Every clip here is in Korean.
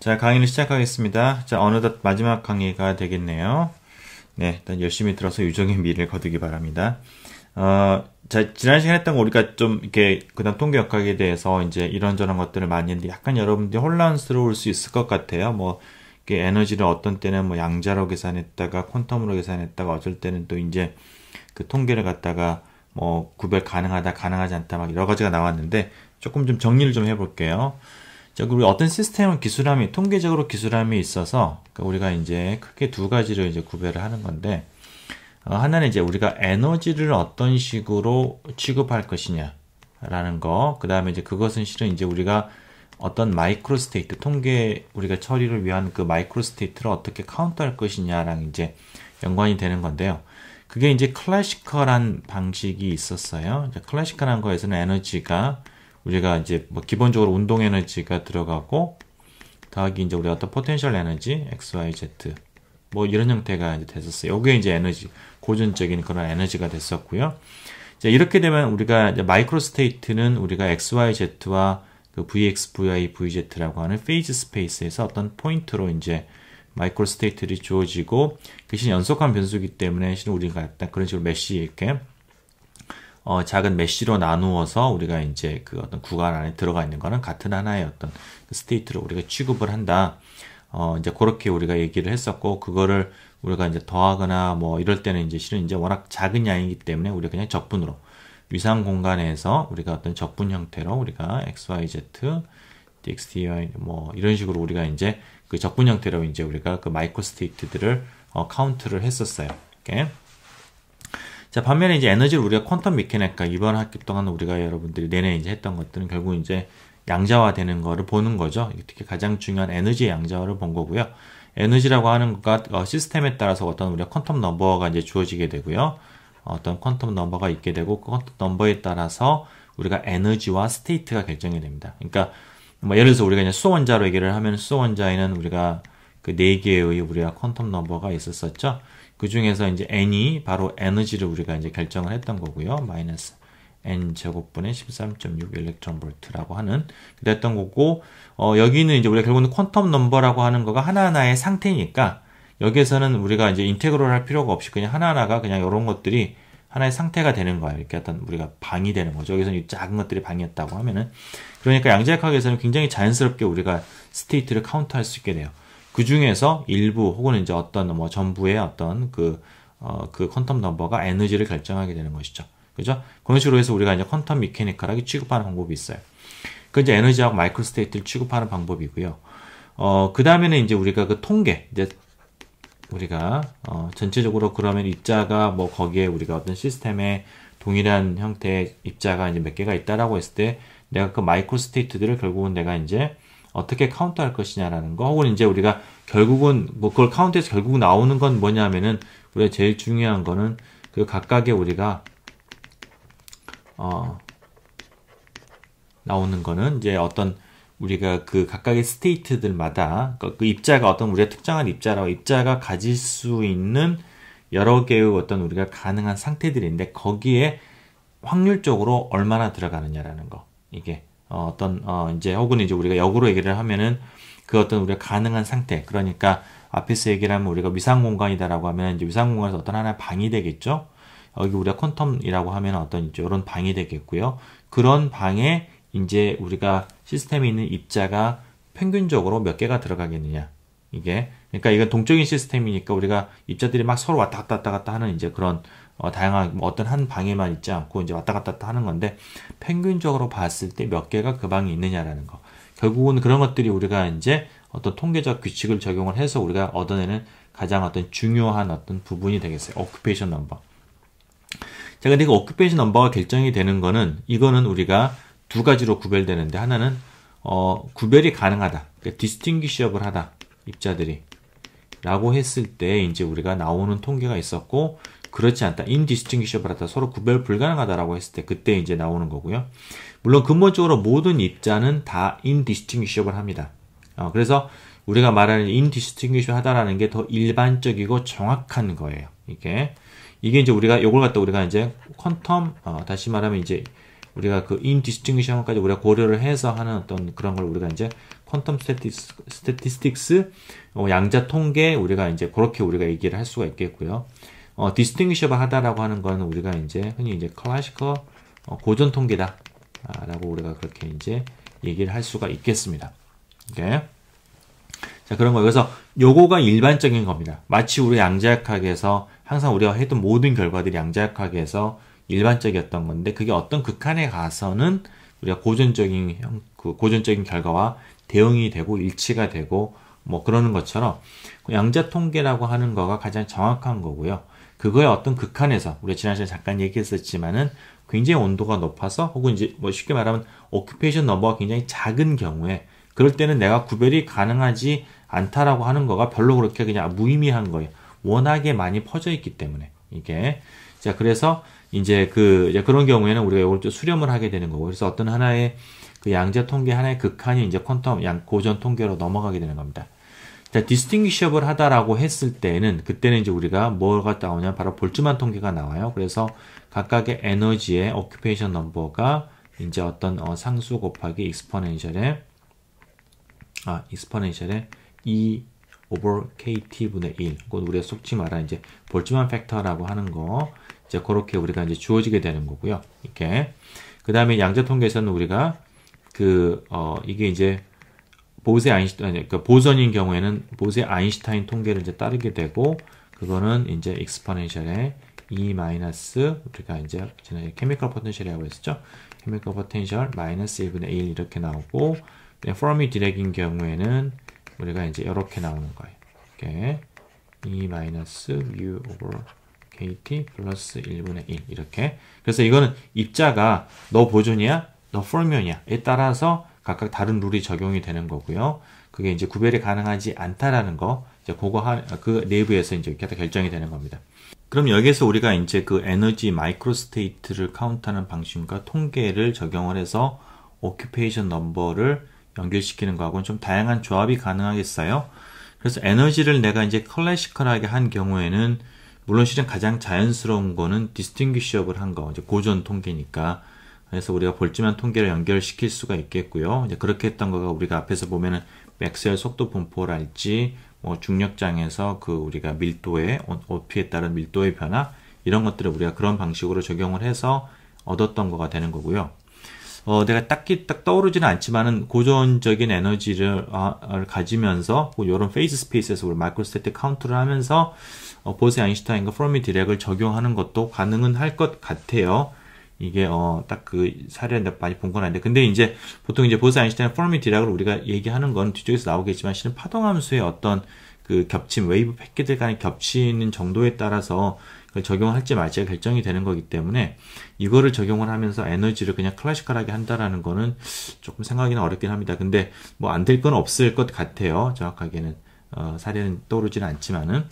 자, 강의를 시작하겠습니다. 자, 어느덧 마지막 강의가 되겠네요. 네, 일단 열심히 들어서 유종의 미를 거두기 바랍니다. 자, 지난 시간에 했던 거 우리가 좀 이렇게 그다음 통계 역학에 대해서 이제 이런저런 것들을 많이 했는데 약간 여러분들이 혼란스러울 수 있을 것 같아요. 뭐 이게 에너지를 어떤 때는 뭐 양자로 계산했다가 퀀텀으로 계산했다가 어쩔 때는 또 이제 그 통계를 갖다가 뭐 구별 가능하다, 가능하지 않다 막 여러 가지가 나왔는데 조금 좀 정리를 좀 해볼게요. 자, 그리고 어떤 시스템은 기술함이, 통계적으로 기술함이 있어서, 그러니까 우리가 이제 크게 두 가지를 이제 구별을 하는 건데, 하나는 이제 우리가 에너지를 어떤 식으로 취급할 것이냐라는 거, 그 다음에 이제 그것은 실은 이제 우리가 어떤 마이크로 스테이트, 통계 우리가 처리를 위한 그 마이크로 스테이트를 어떻게 카운트할 것이냐랑 이제 연관이 되는 건데요. 그게 이제 클래시컬한 방식이 있었어요. 클래시컬한 거에서는 에너지가 우리가 이제 뭐 기본적으로 운동 에너지가 들어가고 더하기 이제 우리 어떤 포텐셜 에너지 x, y, z 뭐 이런 형태가 이제 됐었어요. 이게 이제 에너지 고전적인 그런 에너지가 됐었고요. 자, 이렇게 되면 우리가 이제 마이크로 스테이트는 우리가 x, y, z와 그 vx, vy, vz라고 하는 페이즈 스페이스에서 어떤 포인트로 이제 마이크로 스테이트들이 주어지고 그것이 연속한 변수이기 때문에 실은 우리가 약간 그런 식으로 메쉬 이렇게 작은 메쉬로 나누어서 우리가 이제 그 어떤 구간 안에 들어가 있는 거는 같은 하나의 어떤 스테이트로 우리가 취급을 한다. 이제 그렇게 우리가 얘기를 했었고, 그거를 우리가 이제 더하거나 뭐 이럴 때는 이제 실은 이제 워낙 작은 양이기 때문에 우리가 그냥 적분으로 위상 공간에서 우리가 어떤 적분 형태로 우리가 x, y, z, dx, dy 뭐 이런 식으로 우리가 이제 그 적분 형태로 이제 우리가 그 마이크로 스테이트들을 카운트를 했었어요. 이렇게. 자, 반면에 이제 에너지를 우리가 퀀텀 미케닉과 이번 학기 동안 우리가 여러분들이 내내 이제 했던 것들은 결국 이제 양자화 되는 거를 보는 거죠. 특히 가장 중요한 에너지의 양자화를 본 거고요. 에너지라고 하는 것과 시스템에 따라서 어떤 우리가 퀀텀 넘버가 이제 주어지게 되고요. 어떤 퀀텀 넘버가 있게 되고 그 퀀텀 넘버에 따라서 우리가 에너지와 스테이트가 결정이 됩니다. 그러니까 뭐 예를 들어서 우리가 이제 수소원자로 얘기를 하면 수소원자에는 우리가 그 4개의 우리가 퀀텀 넘버가 있었었죠. 그 중에서 이제 n이 바로 에너지를 우리가 이제 결정을 했던 거고요. 마이너스 n 제곱분의 13.6 일렉트론 볼트라고 하는 그랬던 거고, 여기는 이제 우리가 결국은 퀀텀 넘버라고 하는 거가 하나하나의 상태니까 여기에서는 우리가 이제 인테그럴 할 필요가 없이 그냥 하나하나가 그냥 이런 것들이 하나의 상태가 되는 거예요. 이렇게 어떤 우리가 방이 되는 거죠. 여기서는 이 작은 것들이 방이었다고 하면은, 그러니까 양자역학에서는 굉장히 자연스럽게 우리가 스테이트를 카운트할 수 있게 돼요. 그 중에서 일부 혹은 이제 어떤 뭐 전부의 어떤 그 퀀텀 넘버가 에너지를 결정하게 되는 것이죠. 그죠? 그런 식으로 해서 우리가 이제 퀀텀 미케니컬하게 취급하는 방법이 있어요. 그 이제 에너지하고 마이크로 스테이트를 취급하는 방법이고요. 그 다음에는 이제 우리가 그 통계, 이제 우리가 전체적으로 그러면 입자가 뭐 거기에 우리가 어떤 시스템에 동일한 형태의 입자가 이제 몇 개가 있다라고 했을 때 내가 그 마이크로 스테이트들을 결국은 내가 이제 어떻게 카운트할 것이냐라는 거, 혹은 이제 우리가 결국은 뭐 그걸 카운트해서 결국 나오는 건 뭐냐면은 우리가 제일 중요한 거는 그 각각의 우리가 나오는 거는 이제 어떤 우리가 그 각각의 스테이트들마다 그 입자가 어떤 우리가 특정한 입자라고 입자가 가질 수 있는 여러 개의 어떤 우리가 가능한 상태들인데 거기에 확률적으로 얼마나 들어가느냐라는 거, 이게 이제 혹은 이제 우리가 역으로 얘기를 하면은 그 어떤 우리가 가능한 상태, 그러니까 앞에서 얘기를 하면 우리가 위상 공간이다라고 하면 이제 위상 공간에서 어떤 하나의 방이 되겠죠. 여기 우리가 퀀텀이라고 하면 어떤 이제 이런 방이 되겠고요. 그런 방에 이제 우리가 시스템에 있는 입자가 평균적으로 몇 개가 들어가겠느냐. 이게 그러니까 이건 동적인 시스템이니까 우리가 입자들이 막 서로 왔다 갔다 하는 이제 그런 다양한 뭐 어떤 한 방에만 있지 않고 이제 왔다 갔다 하는 건데 평균적으로 봤을 때 몇 개가 그 방에 있느냐라는 거. 결국은 그런 것들이 우리가 이제 어떤 통계적 규칙을 적용을 해서 우리가 얻어내는 가장 어떤 중요한 어떤 부분이 되겠어요. 오큐페이션 넘버. 자, 근데 그 오큐페이션 넘버가 결정이 되는 거는 이거는 우리가 두 가지로 구별되는데, 하나는 구별이 가능하다. 그러니까 디스팅기셔블 하다. 입자들이 라고 했을 때 이제 우리가 나오는 통계가 있었고, 그렇지 않다. indistinguishable 하다. 서로 구별 불가능하다라고 했을 때 그때 이제 나오는 거고요. 물론 근본적으로 모든 입자는 다 indistinguishable 합니다. 그래서 우리가 말하는 indistinguishable 하다라는 게 더 일반적이고 정확한 거예요. 이게 이제 우리가 요걸 갖다 우리가 이제 퀀텀 다시 말하면 이제 우리가 그 indistinguishhable까지 우리가 고려를 해서 하는 어떤 그런 걸 우리가 이제 퀀텀 스태티스틱스 양자 통계 우리가 이제 그렇게 우리가 얘기를 할 수가 있겠고요. distinguishable 하다라고 하는 거는 우리가 이제 흔히 이제 classical 고전 통계다 라고 우리가 그렇게 이제 얘기를 할 수가 있겠습니다. 오케이. 자, 그런 거. 그래서 요거가 일반적인 겁니다. 마치 우리 양자역학에서 항상 우리가 했던 모든 결과들이 양자역학에서 일반적이었던 건데 그게 어떤 극한에 가서는 우리가 고전적인 결과와 대응이 되고 일치가 되고 뭐 그러는 것처럼 양자 통계라고 하는 거가 가장 정확한 거고요. 그거의 어떤 극한에서 우리가 지난 시간에 잠깐 얘기했었지만은 굉장히 온도가 높아서 혹은 이제 뭐 쉽게 말하면 오큐페이션 넘버가 굉장히 작은 경우에 그럴 때는 내가 구별이 가능하지 않다라고 하는 거가 별로 그렇게 그냥 무의미한 거예요. 워낙에 많이 퍼져 있기 때문에 이게 자 그래서 이제 그런 경우에는 우리가 이걸 또 수렴을 하게 되는 거고 그래서 어떤 하나의 그 양자 통계 하나의 극한이 이제 퀀텀 고전 통계로 넘어가게 되는 겁니다. 자, distinguishable 하다라고 했을 때는 그때는 이제 우리가 뭐가 나오냐 바로 볼츠만 통계가 나와요. 그래서 각각의 에너지의 occupation number가 이제 어떤 상수 곱하기 exponential의 E over KT분의 1. 그건 우리가 속지 말한 이제 볼츠만 팩터라고 하는 거. 이제 그렇게 우리가 이제 주어지게 되는 거고요. 이렇게. 그 다음에 양자 통계에서는 우리가 이게 이제 보선인 경우에는 보세 아인슈타인 통계를 이제 따르게 되고, 그거는 이제 exponential의 E 마이너스, 우리가 이제 지난주에 chemical potential이라고 했었죠. chemical potential 마이너스 1분의 1 이렇게 나오고, 페르미 디렉인 경우에는 우리가 이제 이렇게 나오는 거예요. 이렇게 E 마이너스 U over KT 플러스 1분의 1 이렇게. 그래서 이거는 입자가 너 보존이야? 너 페르미온이야?에 따라서 각각 다른 룰이 적용이 되는 거고요. 그게 이제 구별이 가능하지 않다라는 거, 이제 그 내부에서 이제 이렇게 결정이 되는 겁니다. 그럼 여기에서 우리가 이제 그 에너지 마이크로 스테이트를 카운트하는 방식과 통계를 적용을 해서 오큐페이션 넘버를 연결시키는 거하고는 좀 다양한 조합이 가능하겠어요. 그래서 에너지를 내가 이제 클래시컬하게 한 경우에는 물론 실은 가장 자연스러운 거는 디스팅귀셔블 한 거, 이제 고전 통계니까. 그래서 우리가 볼츠만 통계를 연결시킬 수가 있겠고요. 이제 그렇게 했던 거가 우리가 앞에서 보면은 맥스웰 속도 분포랄지 뭐 중력장에서 그 우리가 밀도의 OP에 따른 밀도의 변화 이런 것들을 우리가 그런 방식으로 적용을 해서 얻었던 거가 되는 거고요. 내가 딱 떠오르지는 않지만은 고전적인 에너지를 가지면서 이런 페이스 스페이스에서 우리 마이크로스태틱 카운트를 하면서 보세 아인슈타인과 페르미 디렉을 적용하는 것도 가능은 할 것 같아요. 이게 딱 그 사례를 많이 본 건 아닌데, 근데 이제 보통 이제 보세 아인슈타인, 페르미 디렉을 우리가 얘기하는 건 뒤쪽에서 나오겠지만 실은 파동함수의 어떤 그 겹침, 웨이브 패킷들 간의 겹치는 정도에 따라서 적용할지 말지가 결정이 되는 거기 때문에 이거를 적용을 하면서 에너지를 그냥 클래시컬하게 한다라는 거는 조금 생각하기는 어렵긴 합니다. 근데 뭐 안 될 건 없을 것 같아요. 정확하게는 사례는 떠오르지는 않지만은.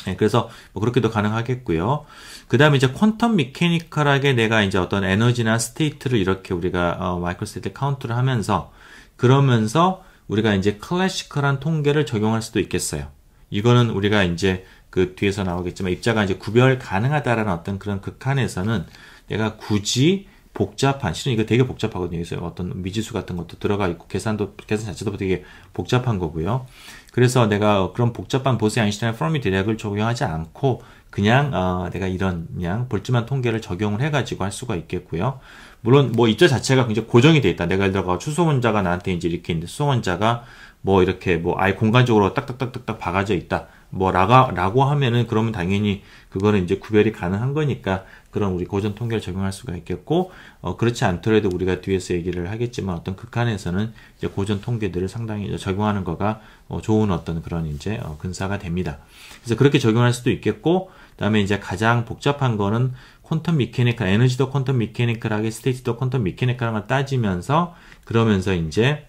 네, 그래서 뭐 그렇게도 가능하겠고요. 그 다음에 이제 퀀텀 미케니컬하게 내가 이제 어떤 에너지나 스테이트를 이렇게 우리가 마이크로스테이트 카운트를 하면서 그러면서 우리가 이제 클래시컬한 통계를 적용할 수도 있겠어요. 이거는 우리가 이제 그 뒤에서 나오겠지만 입자가 이제 구별 가능하다라는 어떤 그런 극한에서는 내가 굳이 복잡한, 실은 이거 되게 복잡하거든요. 여기서 어떤 미지수 같은 것도 들어가 있고 계산 자체도 되게 복잡한 거고요. 그래서 내가 그런 복잡한 보세 아인슈타인 페르미 디렉을 적용하지 않고 그냥 내가 이런 그냥 볼츠만 통계를 적용을 해가지고 할 수가 있겠고요. 물론 뭐 입자 자체가 굉장히 고정이 돼 있다. 내가 예를 들어 수소 원자가 나한테 이제 이렇게 있는데 수소 원자가 뭐 이렇게 뭐 아예 공간적으로 딱딱딱딱 박아져 있다. 뭐 라고 하면은 그러면 당연히 그거는 이제 구별이 가능한 거니까 그런 우리 고전 통계를 적용할 수가 있겠고, 그렇지 않더라도 우리가 뒤에서 얘기를 하겠지만 어떤 극한에서는 이제 고전 통계들을 상당히 적용하는 거가 좋은 어떤 그런 이제 근사가 됩니다. 그래서 그렇게 적용할 수도 있겠고, 그다음에 이제 가장 복잡한 거는 퀀텀 미케니컬, 에너지도 퀀텀 미케니컬하게 스테이트도 퀀텀 미케니컬한 걸 따지면서 그러면서 이제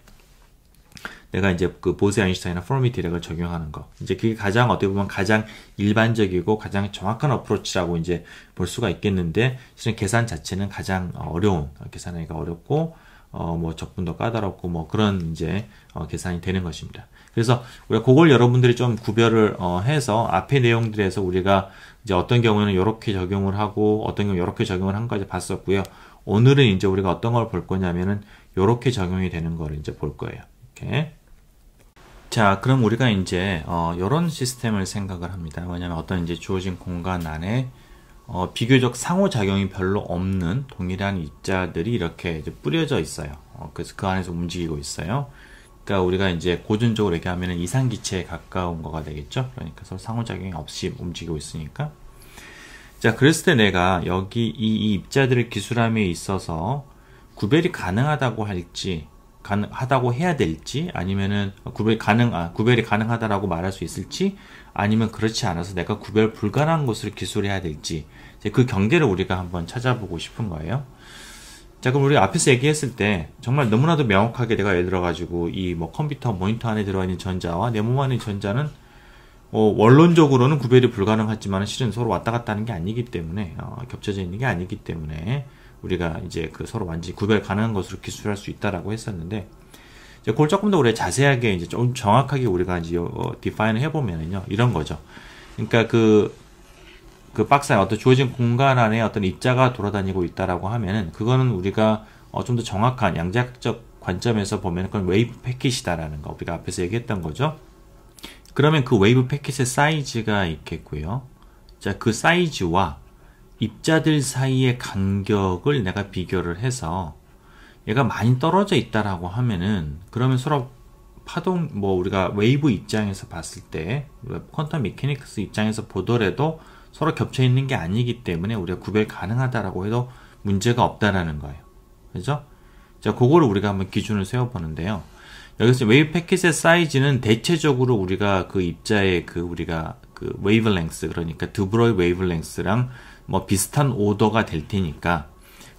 내가 이제 그 보세 아인슈타인이나 페르미 디렉을 적용하는 거. 이제 그게 가장 어떻게 보면 가장 일반적이고 가장 정확한 어프로치라고 이제 볼 수가 있겠는데, 실은 계산 자체는 가장 어려운, 계산하기가 어렵고, 뭐 적분도 까다롭고, 뭐 그런 이제, 계산이 되는 것입니다. 그래서 우리가 그걸 여러분들이 좀 구별을, 해서 앞의 내용들에서 우리가 이제 어떤 경우에는 이렇게 적용을 하고, 어떤 경우는 이렇게 적용을 한 거까지 봤었고요. 오늘은 이제 우리가 어떤 걸 볼 거냐면은 요렇게 적용이 되는 걸 이제 볼 거예요. 이렇게. 자, 그럼 우리가 이제 요런 시스템을 생각을 합니다. 뭐냐면 어떤 이제 주어진 공간 안에 비교적 상호작용이 별로 없는 동일한 입자들이 이렇게 이제 뿌려져 있어요. 그래서 그 안에서 움직이고 있어요. 그러니까 우리가 이제 고전적으로 얘기하면 이상기체에 가까운 거가 되겠죠. 그러니까 서로 상호작용이 없이 움직이고 있으니까. 자, 그랬을 때 내가 여기 이 입자들의 기술함에 있어서 구별이 가능하다고 할지, 가능하다고 해야 될지, 아니면은 구별이 가능하다라고 말할 수 있을지, 아니면 그렇지 않아서 내가 구별 불가능한 것으로 기술해야 될지, 이제 그 경계를 우리가 한번 찾아보고 싶은 거예요. 자, 그럼 우리가 앞에서 얘기했을 때 정말 너무나도 명확하게 내가 예를 들어가지고 이 뭐 컴퓨터 모니터 안에 들어가 있는 전자와 내 몸 안에 있는 전자는 원론적으로는 구별이 불가능하지만 실은 서로 왔다 갔다 하는 게 아니기 때문에 겹쳐져 있는 게 아니기 때문에 우리가 이제 그 서로 완전히 구별 가능한 것으로 기술할 수 있다라고 했었는데, 이제 그걸 조금 더 우리가 자세하게 이제 좀 정확하게 우리가 이제 디파인을 해보면은요, 이런 거죠. 그러니까 그 박스 안에 어떤 주어진 공간 안에 어떤 입자가 돌아다니고 있다라고 하면은 그거는 우리가 좀 더 정확한 양자학적 관점에서 보면 그건 웨이브 패킷이다라는 거 우리가 앞에서 얘기했던 거죠. 그러면 그 웨이브 패킷의 사이즈가 있겠고요. 자, 그 사이즈와 입자들 사이의 간격을 내가 비교를 해서 얘가 많이 떨어져 있다라고 하면은 그러면 서로 파동 우리가 웨이브 입장에서 봤을 때 퀀텀 메케닉스 입장에서 보더라도 서로 겹쳐 있는 게 아니기 때문에 우리가 구별 가능하다라고 해도 문제가 없다라는 거예요. 그죠? 자, 그거를 우리가 한번 기준을 세워보는데요. 여기서 웨이브 패킷의 사이즈는 대체적으로 우리가 그 입자의 우리가 그 웨이브랭스, 그러니까 드브로이 웨이브랭스랑 뭐 비슷한 오더가 될 테니까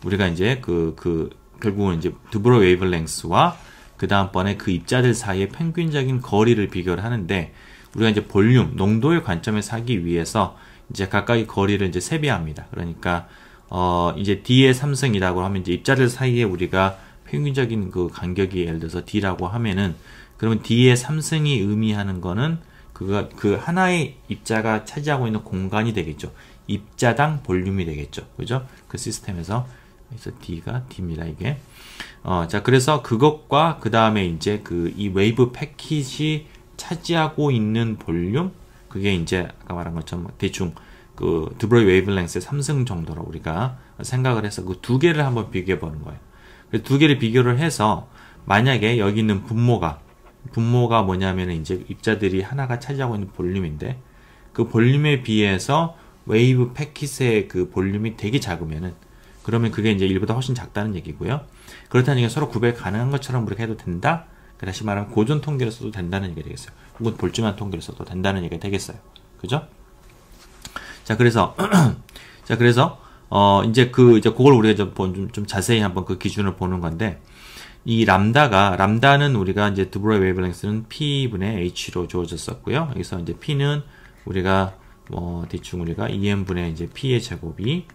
우리가 이제 결국은 이제 드브로이 웨이브랭스와 그 다음번에 그 입자들 사이의 평균적인 거리를 비교를 하는데, 우리가 이제 볼륨, 농도의 관점에서 하기 위해서 이제 각각의 거리를 이제 세배합니다. 그러니까 이제 D의 3승이라고 하면 이제 입자들 사이에 우리가 평균적인 그 간격이 예를 들어서 D라고 하면은, 그러면 D의 3승이 의미하는 거는 그 하나의 입자가 차지하고 있는 공간이 되겠죠. 입자당 볼륨이 되겠죠. 그죠? 그 시스템에서 그래서 D가 D입니다, 이게. 자, 그래서 그것과 그 다음에 이제 이 웨이브 패킷이 차지하고 있는 볼륨, 그게 이제 아까 말한 것처럼 대충 그 드브로이 웨이브랭스의 3승 정도로 우리가 생각을 해서 그 두 개를 한번 비교해 보는 거예요. 두 개를 비교를 해서 만약에 여기 있는 분모가 뭐냐면 이제 입자들이 하나가 차지하고 있는 볼륨인데, 그 볼륨에 비해서 웨이브 패킷의 그 볼륨이 되게 작으면은 그러면 그게 이제 1보다 훨씬 작다는 얘기고요. 그렇다는 얘기가 서로 구별 가능한 것처럼 우리가 해도 된다? 다시 말하면 고전 통계를 써도 된다는 얘기가 되겠어요. 혹은 볼주만 통계를 써도 된다는 얘기가 되겠어요. 그죠? 자, 그래서 이제 그걸 우리가 좀 자세히 한번 그 기준을 보는 건데, 이 람다는 우리가 이제 드브로이 웨이브랭스는 P분의 H로 주어졌었고요. 여기서 이제 P는 우리가 대충 우리가 2n분의 이제 P의 제곱이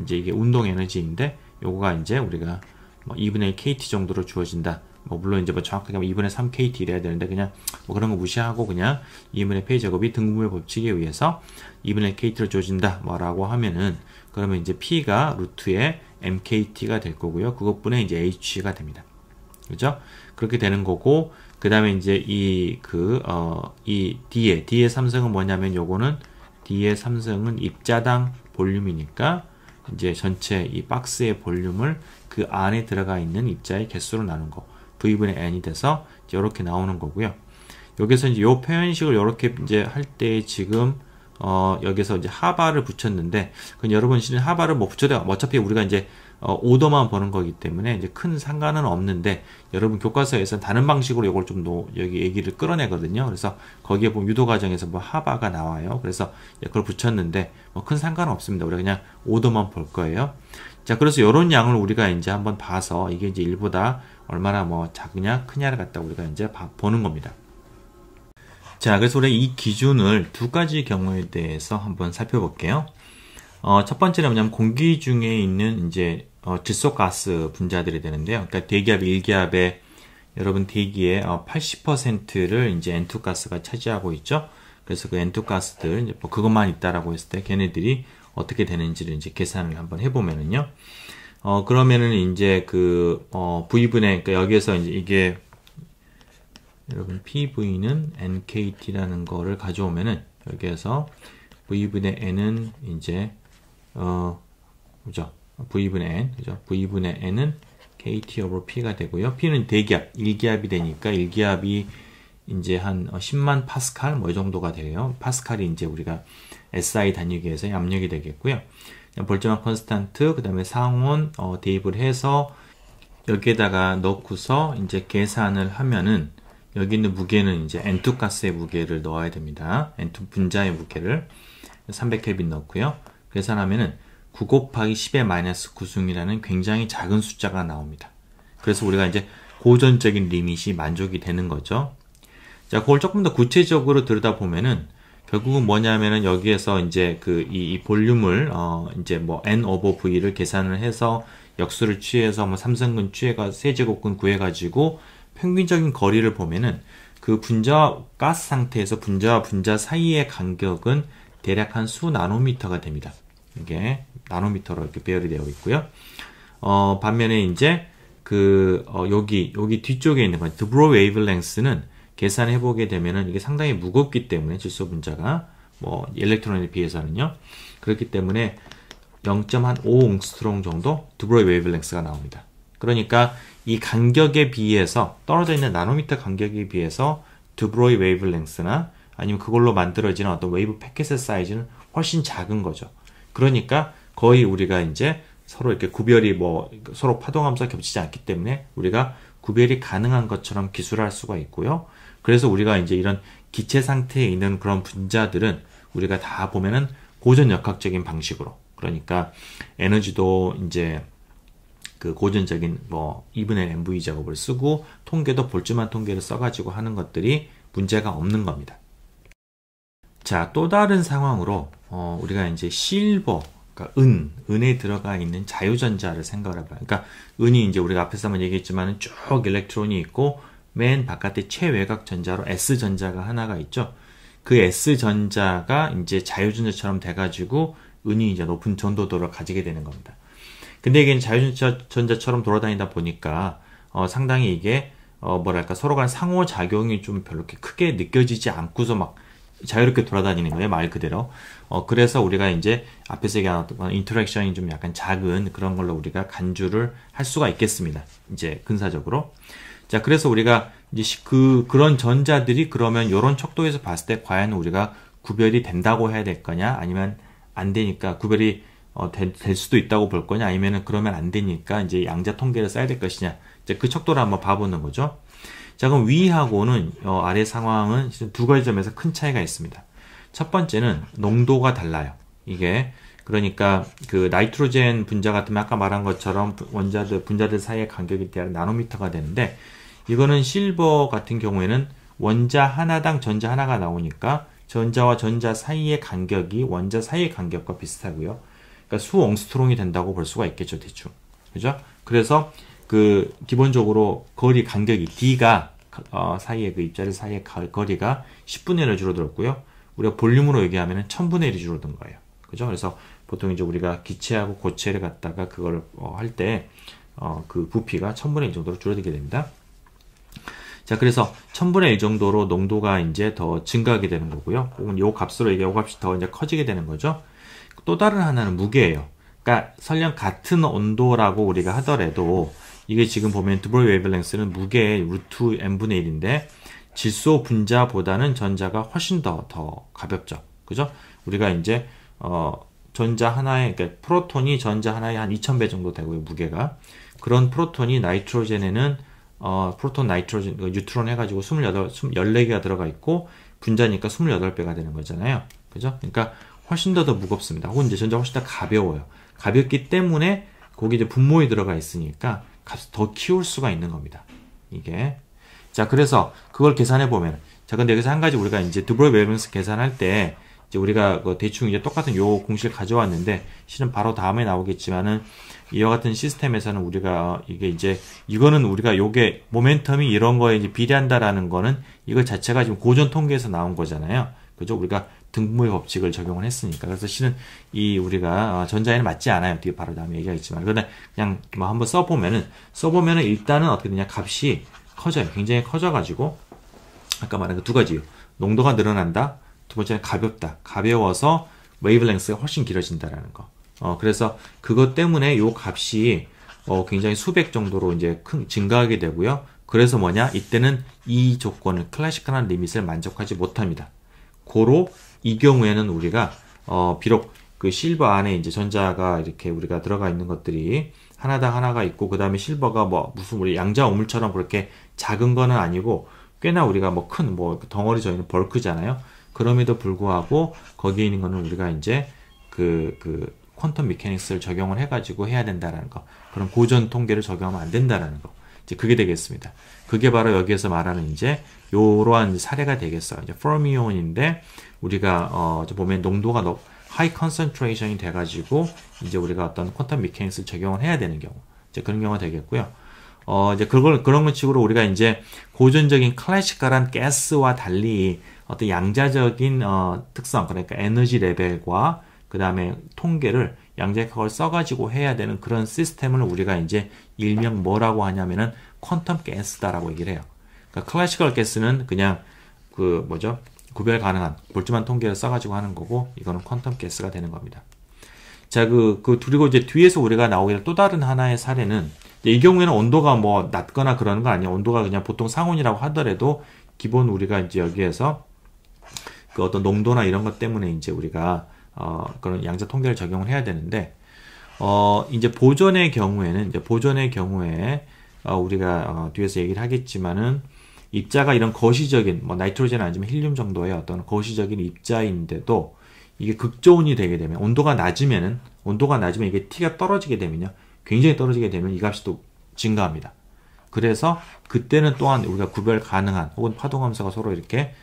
이제 이게 운동 에너지인데, 요거가 이제 우리가 2분의 1 KT 정도로 주어진다. 물론 이제 정확하게 2분의 3 KT 이래야 되는데, 그냥 그런 거 무시하고 그냥 2분의 P 제곱이 등분의 법칙에 의해서 2분의 1 KT로 주어진다. 라고 하면은, 그러면 이제 P가 루트의 MKT가 될 거고요. 그것분의 이제 H가 됩니다. 그죠? 그렇게 되는 거고, 그 다음에 이제 이 D의 3승은 뭐냐면 요거는 D의 3승은 입자당 볼륨이니까 이제 전체 이 박스의 볼륨을 그 안에 들어가 있는 입자의 개수로 나눈 거. V분의 N이 돼서 이렇게 나오는 거고요. 여기서 이제 요 표현식을 이렇게 이제 할 때 지금 여기서 이제 하바를 붙였는데, 그건 여러분 실은 하바를 붙여도 어차피 우리가 이제 오더만 보는 거기 때문에 이제 큰 상관은 없는데, 여러분 교과서에서 다른 방식으로 이걸 좀 여기 얘기를 끌어내거든요. 그래서 거기에 보면 유도 과정에서 하바가 나와요. 그래서 그걸 붙였는데 큰 상관은 없습니다. 우리가 그냥 오더만 볼 거예요. 자, 그래서 이런 양을 우리가 이제 한번 봐서 이게 이제 1보다 얼마나 작으냐 크냐를 갖다 우리가 이제 보는 겁니다. 자, 그래서 우리 이 기준을 두 가지 경우에 대해서 한번 살펴볼게요. 첫 번째는 뭐냐면 공기 중에 있는 이제 질소가스 분자들이 되는데요. 그러니까 대기압 1기압에 여러분 대기의 80%를 이제 N2 가스가 차지하고 있죠. 그래서 그 N2 가스들 그것만 있다라고 했을 때 걔네들이 어떻게 되는지를 이제 계산을 한번 해보면은요. 그러면은 이제 V분의, 그러니까 여기에서 이제 이게, 여러분, PV는 NKT라는 거를 가져오면은, 여기에서 V분의 N은 이제, 그죠? V분의 N, 그죠? V분의 N은 KT over P가 되고요. P는 대기압, 1기압이 되니까 1기압이 이제 한 10만 파스칼, 뭐 이 정도가 돼요. 파스칼이 이제 우리가 SI 단위계에서의 압력이 되겠고요. 볼트만 컨스탄트, 그 다음에 상온, 대입을 해서 여기에다가 넣고서 이제 계산을 하면은 여기 있는 무게는 이제 N2 가스의 무게를 넣어야 됩니다. N2 분자의 무게를 300켈빈 넣고요. 계산하면은 9 곱하기 10의 마이너스 9승이라는 굉장히 작은 숫자가 나옵니다. 그래서 우리가 이제 고전적인 리밋이 만족이 되는 거죠. 자, 그걸 조금 더 구체적으로 들여다보면은 결국은 뭐냐면은 여기에서 이제 이 볼륨을 이제 뭐 n over v를 계산을 해서 역수를 취해서 뭐 3승근 취해가 세제곱근 구해가지고 평균적인 거리를 보면은 그 분자와 가스 상태에서 분자와 분자 사이의 간격은 대략 한 수 나노미터가 됩니다. 이게 나노미터로 이렇게 배열이 되어 있고요. 반면에 이제 여기 뒤쪽에 있는 건 드브로 웨이블랭스는 계산해 보게 되면은 이게 상당히 무겁기 때문에 질소 분자가 뭐 일렉트론에 비해서는요. 그렇기 때문에 0.5옹스트롱 정도 드브로이 웨이블랭스가 나옵니다. 그러니까 이 간격에 비해서 떨어져 있는 나노미터 간격에 비해서 드브로이 웨이블랭스나 아니면 그걸로 만들어지는 어떤 웨이브 패킷의 사이즈는 훨씬 작은 거죠. 그러니까 거의 우리가 이제 서로 이렇게 구별이 뭐 서로 파동함수가 겹치지 않기 때문에 우리가 구별이 가능한 것처럼 기술할 수가 있고요. 그래서 우리가 이제 이런 기체 상태에 있는 그런 분자들은 우리가 다 보면은 고전역학적인 방식으로, 그러니까 에너지도 이제 그 고전적인 뭐 2분의 MV 작업을 쓰고 통계도 볼트만 통계를 써가지고 하는 것들이 문제가 없는 겁니다. 자, 또 다른 상황으로 우리가 이제 실버, 그러니까 은에 들어가 있는 자유전자를 생각을 해봐요. 그러니까 은이 이제 우리가 앞에서 한번 얘기했지만 쭉 일렉트론이 있고 맨 바깥에 최외곽 전자로 S전자가 하나가 있죠. 그 S전자가 이제 자유전자처럼 돼가지고 은이 이제 높은 전도도를 가지게 되는 겁니다. 근데 이게 자유전자처럼 돌아다니다 보니까 상당히 이게 뭐랄까 서로 간 상호작용이 좀 별로 이렇게 크게 느껴지지 않고서 막 자유롭게 돌아다니는 거예요, 말 그대로. 그래서 우리가 이제 앞에서 얘기한 인터랙션이 좀 약간 작은 그런 걸로 우리가 간주를 할 수가 있겠습니다. 이제 근사적으로. 자, 그래서 우리가 이제 그런 전자들이 그러면 이런 척도에서 봤을 때 과연 우리가 구별이 된다고 해야 될 거냐, 아니면 안 되니까 구별이 될 수도 있다고 볼 거냐, 아니면은 그러면 안 되니까 이제 양자 통계를 써야 될 것이냐, 이제 그 척도를 한번 봐보는 거죠. 자, 그럼 위하고는 아래 상황은 두 가지 점에서 큰 차이가 있습니다. 첫 번째는 농도가 달라요. 이게 그러니까 그 나이트로젠 분자 같으면 아까 말한 것처럼 분자들 사이의 간격이 대략 나노미터가 되는데, 이거는 실버 같은 경우에는 원자 하나당 전자 하나가 나오니까 전자와 전자 사이의 간격이 원자 사이의 간격과 비슷하고요. 그러니까 수 옹스트롱이 된다고 볼 수가 있겠죠, 대충. 그죠? 그래서 기본적으로 거리 간격이 D가 사이의 그 입자리 사이의 거리가 10분의 1로 줄어들었고요. 우리가 볼륨으로 얘기하면 1000분의 1이 줄어든 거예요. 그죠? 그래서 보통 이제 우리가 기체하고 고체를 갖다가 그걸 할 때 그 부피가 1000분의 1 정도로 줄어들게 됩니다. 자, 그래서 1000분의 1 정도로 농도가 이제 더 증가하게 되는 거고요. 혹은 요 값으로 이게 요 값이 더 이제 커지게 되는 거죠. 또 다른 하나는 무게예요. 그러니까 설령 같은 온도라고 우리가 하더라도 이게 지금 보면 드브로이 웨이블랭스는 무게의 루트 n분의 1인데 질소 분자보다는 전자가 훨씬 더 가볍죠. 그죠? 우리가 이제 전자 하나에, 그러니까 프로톤이 전자 하나에 한 2000배 정도 되고요, 무게가. 그런 프로톤이 나이트로젠에는 프로톤, 나이트로젠, 뉴트론 해가지고 14개가 들어가 있고, 분자니까 28배가 되는 거잖아요. 그죠? 그러니까 훨씬 더 무겁습니다. 혹은 이제 전자 훨씬 더 가벼워요. 가볍기 때문에 거기 이제 분모에 들어가 있으니까 값을 더 키울 수가 있는 겁니다. 이게. 자, 그래서 그걸 계산해 보면, 자, 근데 여기서 한 가지 우리가 이제 드브로이 웨이블랭스 계산할 때, 이제 우리가 대충 이제 똑같은 요 공식을 가져왔는데, 실은 바로 다음에 나오겠지만은, 이와 같은 시스템에서는 우리가 이게 이제 이거는 우리가 요게 모멘텀이 이런 거에 이제 비례한다라는 거는 이거 자체가 지금 고전 통계에서 나온 거잖아요. 그죠? 우리가 등분의 법칙을 적용을 했으니까. 그래서 실은 이 우리가 전자에는 맞지 않아요. 뒤에 바로 다음에 얘기하겠지만. 그런데 그냥 뭐 한번 써보면은 일단은 어떻게 되냐? 값이 커져요. 굉장히 커져가지고 아까 말한 그 두 가지요. 농도가 늘어난다. 두 번째는 가볍다. 가벼워서 웨이브랭스가 훨씬 길어진다라는 거. 그래서 그것 때문에 요 값이 굉장히 수백 정도로 이제 증가하게 되고요. 그래서 뭐냐? 이때는 이 조건을 클래시컬한 리밋을 만족하지 못합니다. 고로 이 경우에는 우리가 비록 그 실버 안에 이제 전자가 이렇게 우리가 들어가 있는 것들이 하나당 하나가 있고 그 다음에 실버가 뭐 무슨 우리 양자 오물처럼 그렇게 작은 거는 아니고 꽤나 우리가 뭐 큰 뭐 덩어리 저희는 벌크잖아요. 그럼에도 불구하고 거기에 있는 거는 우리가 이제 그 퀀텀 미케닉스를 적용을 해가지고 해야 된다라는 거. 그럼 고전 통계를 적용하면 안 된다라는 거. 이제 그게 되겠습니다. 그게 바로 여기에서 말하는 이제 요러한 사례가 되겠어요. 이제 fermi온인데 우리가 보면 농도가 하이 컨센트레이션이 돼가지고 이제 우리가 어떤 퀀텀 미케닉스를 적용을 해야 되는 경우. 이제 그런 경우가 되겠고요. 이제 그런 식으로 우리가 이제 고전적인 클래시컬한 가스와 달리 어떤 양자적인 특성, 그러니까 에너지 레벨과 그 다음에 통계를 양자역학을 써가지고 해야 되는 그런 시스템을 우리가 이제 일명 뭐라고 하냐면은 퀀텀 가스다라고 얘기를 해요. 그러니까 클래시컬 가스는 그냥 구별 가능한 볼트만 통계를 써가지고 하는 거고 이거는 퀀텀 가스가 되는 겁니다. 자, 그리고 이제 뒤에서 우리가 나오게 될 또 다른 하나의 사례는 이 경우에는 온도가 뭐 낮거나 그러는 거 아니에요. 온도가 그냥 보통 상온이라고 하더라도 기본 우리가 이제 여기에서 그 어떤 농도나 이런 것 때문에 이제 우리가 그런 양자 통계를 적용을 해야 되는데 이제 보존의 경우에 우리가 뒤에서 얘기를 하겠지만은 입자가 이런 거시적인 뭐 나이트로젠 아니면 헬륨 정도의 어떤 거시적인 입자인데도 이게 극저온이 되게 되면 온도가 낮으면 이게 T가 떨어지게 되면요. 굉장히 떨어지게 되면 이 값이 또 증가합니다. 그래서 그때는 또한 우리가 구별 가능한 혹은 파동 함수가 서로 이렇게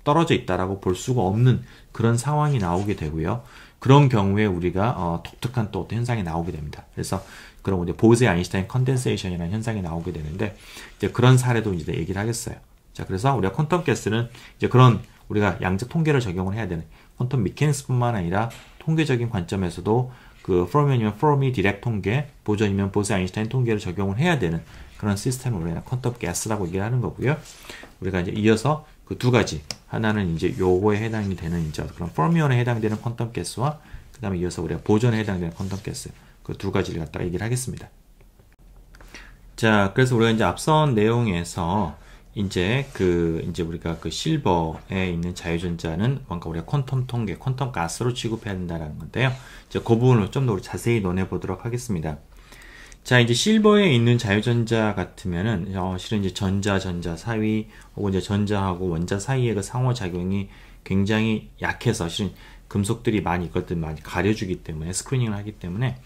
떨어져 있다라고 볼 수가 없는 그런 상황이 나오게 되고요. 그런 경우에 우리가 독특한 또 어떤 현상이 나오게 됩니다. 그래서 그런 이제 보세 아인슈타인 컨덴세이션이라는 현상이 나오게 되는데 이제 그런 사례도 이제 얘기를 하겠어요. 자, 그래서 우리가 퀀텀 가스는 이제 그런 우리가 양자 통계를 적용을 해야 되는 퀀텀 미케닉스뿐만 아니라 통계적인 관점에서도 그 페르미이면 페르미 디렉 통계, 보존이면 보세 아인슈타인 통계를 적용을 해야 되는 그런 시스템을 우리가 퀀텀 가스라고 얘기를 하는 거고요. 우리가 이제 이어서 그 두 가지 하나는 이제 요거에 해당이 되는 이제 그런 페르미온에 해당되는 퀀텀 가스와 그 다음에 이어서 우리가 보존에 해당되는 퀀텀 가스 그 두 가지를 갖다가 얘기를 하겠습니다. 자, 그래서 우리가 이제 앞선 내용에서 이제 우리가 그 실버에 있는 자유전자는 뭔가 우리가 퀀텀 통계, 퀀텀 가스로 취급해야 된다는 건데요. 이제 그 부분을 좀 더 자세히 논해 보도록 하겠습니다. 자, 이제 실버에 있는 자유전자 같으면은 실은 이제 전자 사이 혹은 이제 전자하고 원자 사이의 그 상호작용이 굉장히 약해서 실은 금속들이 이것들 많이 가려주기 때문에 스크리닝을 하기 때문에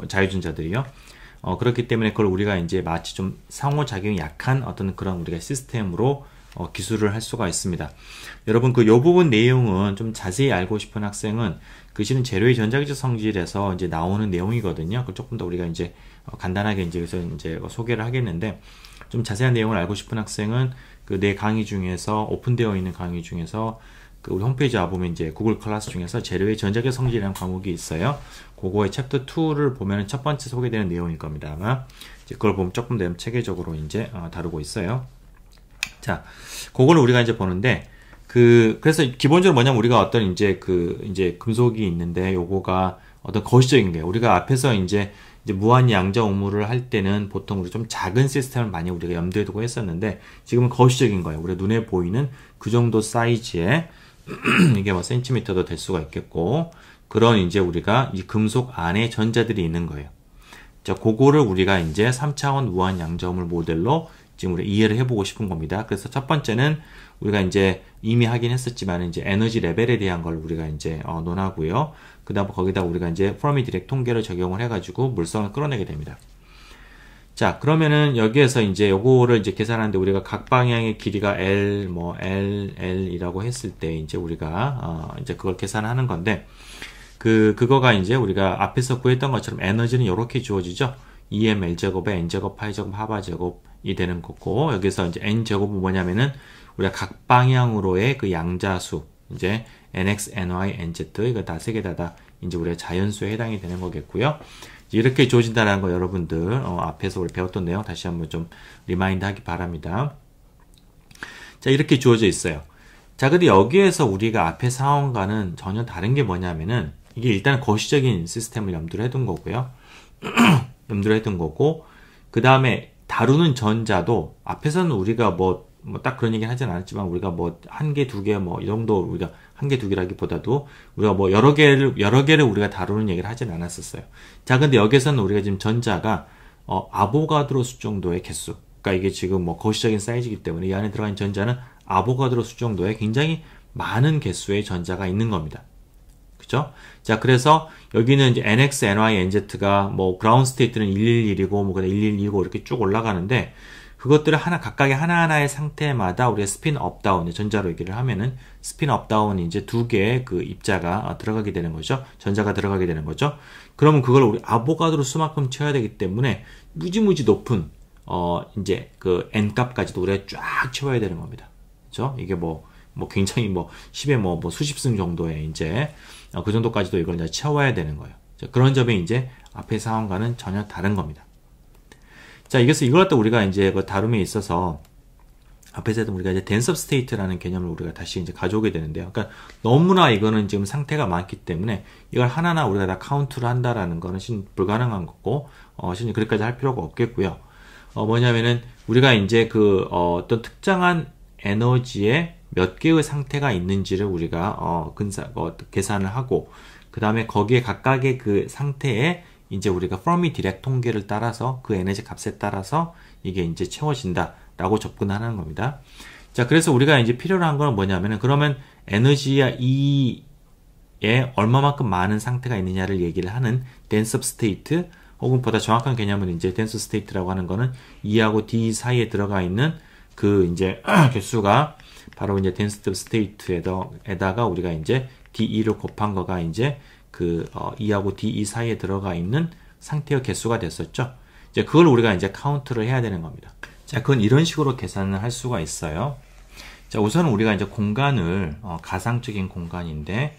자유전자들이요. 그렇기 때문에 그걸 우리가 이제 마치 좀 상호작용이 약한 어떤 그런 우리가 시스템으로 기술을 할 수가 있습니다. 여러분 요 부분 내용은 좀 자세히 알고 싶은 학생은 그 실은 재료의 전자기적 성질에서 이제 나오는 내용이거든요. 그 조금 더 우리가 이제 간단하게 이제 소개를 하겠는데 좀 자세한 내용을 알고 싶은 학생은 그 내 강의 중에서 오픈되어 있는 강의 중에서 그 우리 홈페이지 와보면 이제 구글 클래스 중에서 재료의 전자기적 성질이라는 과목이 있어요. 그거의 챕터 2를 보면 첫 번째 소개되는 내용일 겁니다. 아마 이제 그걸 보면 조금 더 체계적으로 이제 다루고 있어요. 자, 그거를 우리가 이제 보는데 그래서 기본적으로 뭐냐면 우리가 어떤 이제 금속이 있는데 요거가 어떤 거시적인 거예요. 우리가 앞에서 이제 무한 양자 오물을 할 때는 보통 우리 좀 작은 시스템을 많이 우리가 염두에 두고 했었는데 지금은 거시적인 거예요. 우리가 눈에 보이는 그 정도 사이즈의 이게 뭐 센티미터도 될 수가 있겠고 그런 이제 우리가 이 금속 안에 전자들이 있는 거예요. 자, 그거를 우리가 이제 3차원 무한 양자 오물 모델로 지금 우리 이해를 해보고 싶은 겁니다. 그래서 첫 번째는 우리가 이제 이미 하긴 했었지만 이제 에너지 레벨에 대한 걸 우리가 이제 논하고요. 그 다음 거기다 우리가 이제 페르미 디렉 통계를 적용을 해가지고 물성을 끌어내게 됩니다. 자, 그러면은 여기에서 이제 요거를 이제 계산하는데 우리가 각 방향의 길이가 L이라고 했을 때 이제 우리가 이제 그걸 계산하는 건데 그거가 이제 우리가 앞에서 구했던 것처럼 에너지는 이렇게 주어지죠. 2mL제곱에 n제곱, 파이제곱, 하바제곱 되는 거고, 여기서 이제 n제곱은 뭐냐면은 우리가 각 방향으로의 그 양자수, 이제 nx, ny, nz 이거 다 세 개 다 이제 우리가 자연수에 해당이 되는 거겠고요. 이렇게 주어진다는 거 여러분들 앞에서 우리 배웠던 내용 다시 한번 좀 리마인드 하기 바랍니다. 자, 이렇게 주어져 있어요. 자, 근데 여기에서 우리가 앞에 상황과는 전혀 다른 게 뭐냐면은 이게 일단 거시적인 시스템을 염두를 해둔 거고요. 염두를 해둔 거고, 그 다음에 다루는 전자도 앞에서는 우리가 뭐 딱 그런 얘기는 하진 않았지만 우리가 뭐 한 개, 두 개 뭐 이 정도 우리가 한 개, 두 개라기보다도 우리가 뭐 여러 개를 우리가 다루는 얘기를 하진 않았었어요. 자, 근데 여기서는 우리가 지금 전자가 아보가드로 수 정도의 개수. 그러니까 이게 지금 뭐 거시적인 사이즈이기 때문에 이 안에 들어간 전자는 아보가드로 수 정도의 굉장히 많은 개수의 전자가 있는 겁니다. 그죠? 자, 그래서 여기는 이제 nx, ny, nz가 뭐 그라운드 스테이트는 111이고 뭐 112고 이렇게 쭉 올라가는데 그것들을 각각의 하나하나의 상태마다 우리가 스핀 업 다운, 전자로 얘기를 하면은 스핀 업 다운이 이제 두 개의 그 입자가 들어가게 되는 거죠. 전자가 들어가게 되는 거죠. 그러면 그걸 우리 아보가드로 수만큼 채워야 되기 때문에 무지무지 높은 이제 그 n 값까지도 우리가 쫙 채워야 되는 겁니다. 그죠? 이게 뭐 굉장히 10의 수십 승 정도의 이제 그 정도까지도 이걸 이제 채워야 되는 거예요. 자, 그런 점에 이제 앞의 상황과는 전혀 다른 겁니다. 자, 이걸 갖다 우리가 이제 그 다룸에 있어서 앞에서 했던 우리가 이제 댄스 스테이트라는 개념을 우리가 다시 이제 가져오게 되는데요. 그러니까 너무나 이거는 지금 상태가 많기 때문에 이걸 하나하나 우리가 다 카운트를 한다라는 거는 불가능한 거고, 실은 그렇게까지 할 필요가 없겠고요. 뭐냐면은 우리가 이제 어떤 특정한 에너지에 몇 개의 상태가 있는지를 우리가 계산을 하고, 그 다음에 거기에 각각의 그 상태에 이제 우리가 페르미 디렉 통계를 따라서 그 에너지 값에 따라서 이게 이제 채워진다라고 접근하는 겁니다. 자, 그래서 우리가 이제 필요로 한 건 뭐냐면은 그러면 에너지야 E에 얼마만큼 많은 상태가 있느냐를 얘기를 하는 댄스 스테이트, 혹은 보다 정확한 개념은 이제 댄스 스테이트라고 하는 거는 E하고 D 사이에 들어가 있는 그 이제 개수가 바로 이제 댄스 스테이트에다가 우리가 이제 DE를 곱한 거가 이제 E하고 DE 사이에 들어가 있는 상태의 개수가 됐었죠. 이제 그걸 우리가 이제 카운트를 해야 되는 겁니다. 자, 그건 이런 식으로 계산을 할 수가 있어요. 자, 우선은 우리가 이제 공간을, 가상적인 공간인데,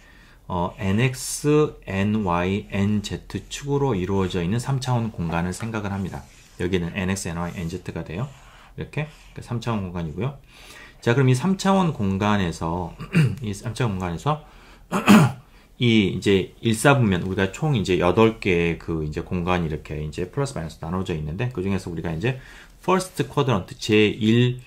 nx, ny, nz 축으로 이루어져 있는 3차원 공간을 생각을 합니다. 여기는 nx, ny, nz가 돼요. 이렇게. 3차원 공간이고요. 자, 그럼 이 3차원 공간에서, 이 이제 1사분면 우리가 총 이제 8개의 그 이제 공간이 이렇게 이제 플러스 마이너스 나눠져 있는데 그 중에서 우리가 이제 first quadrant 제1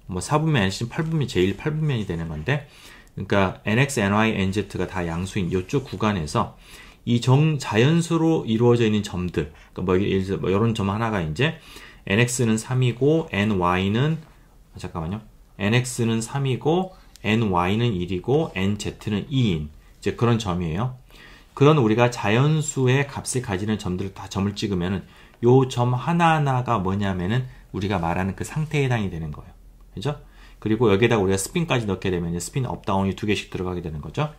4분면, 8분면, 제1 8분면이 되는 건데, 그러니까 nx, ny, nz가 다 양수인 이쪽 구간에서 이 자연수로 이루어져 있는 점들, 그러니까 예를 들어 이런 점 하나가 이제 nx는 3이고 ny는 nx는 3이고 ny는 1이고 nz는 2인 이제 그런 점이에요. 그런 우리가 자연수의 값을 가지는 점들을 다 점을 찍으면은 요 점 하나하나가 뭐냐면은 우리가 말하는 그 상태에 해당이 되는 거예요. 그죠? 그리고 여기에다가 우리가 스핀까지 넣게 되면 이제 스핀 업 다운이 2개씩 들어가게 되는 거죠.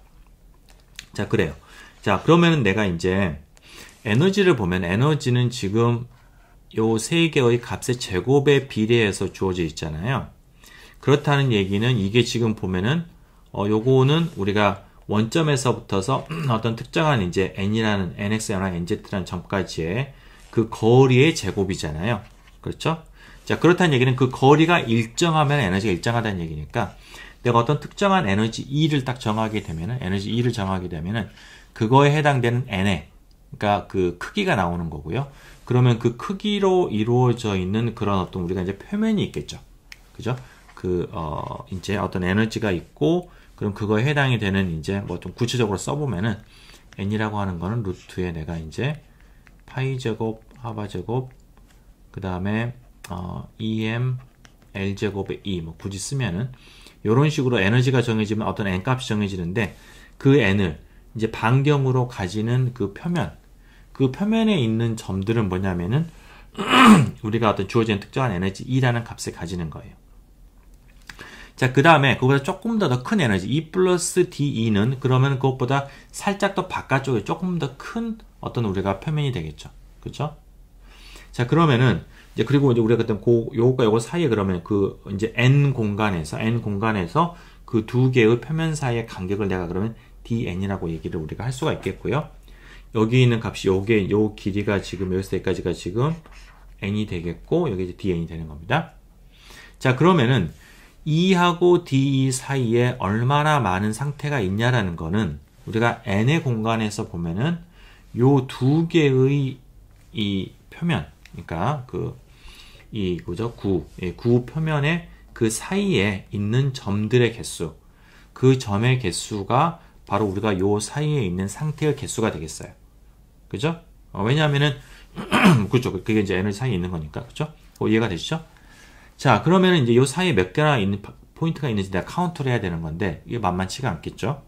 자, 그래요. 자, 그러면은 내가 이제 에너지를 보면 에너지는 지금 요 3개의 값의 제곱에 비례해서 주어져 있잖아요. 그렇다는 얘기는 이게 지금 보면은 요거는 우리가 원점에서부터서 어떤 특정한 이제 n이라는 nx, ny, nz라는 점까지의 그 거리의 제곱이잖아요. 그렇죠? 자, 그렇다는 얘기는 그 거리가 일정하면 에너지가 일정하다는 얘기니까 내가 어떤 특정한 에너지 E를 딱 정하게 되면은 에너지 E를 정하게 되면은 그거에 해당되는 n의 그러니까 그 크기가 나오는 거고요. 그러면 그 크기로 이루어져 있는 그런 어떤 우리가 이제 표면이 있겠죠. 그죠? 이제 어떤 에너지가 있고 그럼 그거에 해당이 되는 이제 뭐 좀 구체적으로 써보면은 n이라고 하는 거는 루트에 내가 이제 파이 제곱, 하바 제곱, 그 다음에 em l 제곱의 e 뭐 굳이 쓰면은 이런 식으로 에너지가 정해지면 어떤 n 값이 정해지는데 그 n을 이제 반경으로 가지는 그 표면에 있는 점들은 뭐냐면은 우리가 어떤 주어진 특정한 에너지 E라는 값을 가지는 거예요. 자, 그 다음에 그거보다 조금 더 큰 에너지 E 플러스 DE는 그러면 그것보다 살짝 더 바깥쪽에 조금 더 큰 어떤 우리가 표면이 되겠죠. 그렇죠? 자, 그러면은 이제 그리고 이제 우리가 그때 요거과 요거 사이에 그러면 그 이제 n 공간에서 그 두 개의 표면 사이의 간격을 내가 그러면 dn이라고 얘기를 우리가 할 수가 있겠고요. 여기 있는 값이 요 길이가 지금 여기서 여기까지가 지금 n이 되겠고 여기 이제 dn이 되는 겁니다. 자, 그러면은 E하고 DE 사이에 얼마나 많은 상태가 있냐라는 거는 우리가 n의 공간에서 보면은 요 두 개의 이 표면, 그러니까 구 표면의 그 사이에 있는 점들의 개수, 그 점의 개수가 바로 우리가 요 사이에 있는 상태의 개수가 되겠어요. 그죠? 왜냐하면은, 그죠. 그게 이제 n 사이에 있는 거니까. 그죠? 이해가 되시죠? 자, 그러면은 이제 요 사이에 몇 개나 있는 포인트가 있는지 내가 카운트를 해야 되는 건데, 이게 만만치가 않겠죠?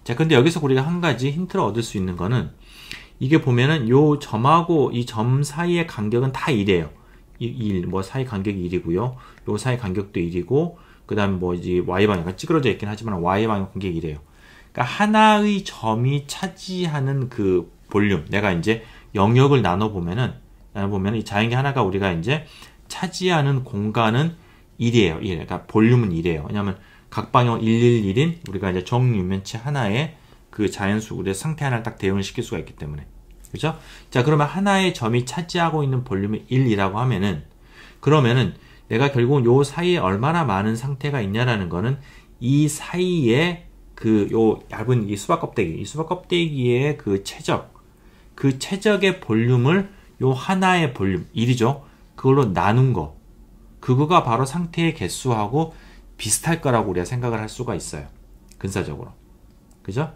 자, 근데 여기서 우리가 한 가지 힌트를 얻을 수 있는 거는, 이게 보면은 요 점하고 이 점 사이의 간격은 다 1이에요. 사이 간격이 1이고요. 요 사이 간격도 1이고, 그 다음에 이제 Y방향, 찌그러져 있긴 하지만 Y방향 간격이 1이에요. 그러니까 하나의 점이 차지하는 그 볼륨, 내가 이제 영역을 나눠보면은 이 자연계 하나가 우리가 이제 차지하는 공간은 1이에요. 1. 그러니까 볼륨은 1이에요. 왜냐면 각 방향 111인 우리가 이제 정육면체 하나의 그 자연수, 우리의 상태 하나를 딱 대응을 시킬 수가 있기 때문에. 그죠? 자, 그러면 하나의 점이 차지하고 있는 볼륨이 1이라고 하면은, 그러면은 내가 결국은 요 사이에 얼마나 많은 상태가 있냐라는 거는 이 사이에 요 얇은 이 수박 껍데기의 그 최적의 볼륨을 요 하나의 볼륨, 1이죠? 그걸로 나눈 거. 그거가 바로 상태의 개수하고 비슷할 거라고 우리가 생각을 할 수가 있어요. 근사적으로. 그죠?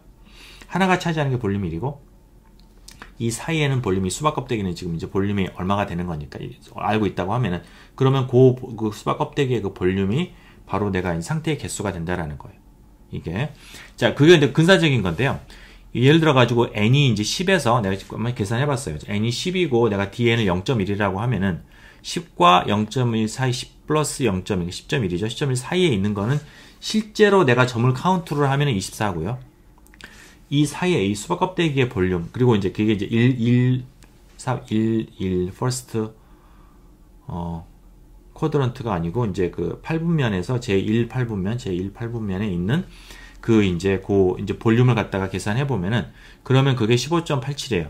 하나가 차지하는 게 볼륨 1이고, 이 사이에는 볼륨이, 수박 껍데기는 지금 이제 볼륨이 얼마가 되는 거니까 알고 있다고 하면은, 그러면 그 수박 껍데기의 그 볼륨이 바로 내가 상태의 개수가 된다라는 거예요. 이게. 자, 그게 근데 근사적인 건데요. 예를 들어가지고 n이 이제 10에서 내가 한번 계산해봤어요. n이 10이고 내가 dn을 0.1이라고 하면은 10과 0.1 사이 10 플러스 0.1, 10.1이죠. 10.1 사이에 있는 거는 실제로 내가 점을 카운트를 하면은 24고요. 이 사이에 이 수박 껍데기의 볼륨, 그리고 이제 그게 이제 1, first, 쿼드런트가 아니고, 이제 그 8분면에서 제1 8분면에 있는 이제 볼륨을 갖다가 계산해보면은, 그러면 그게 15.87이에요.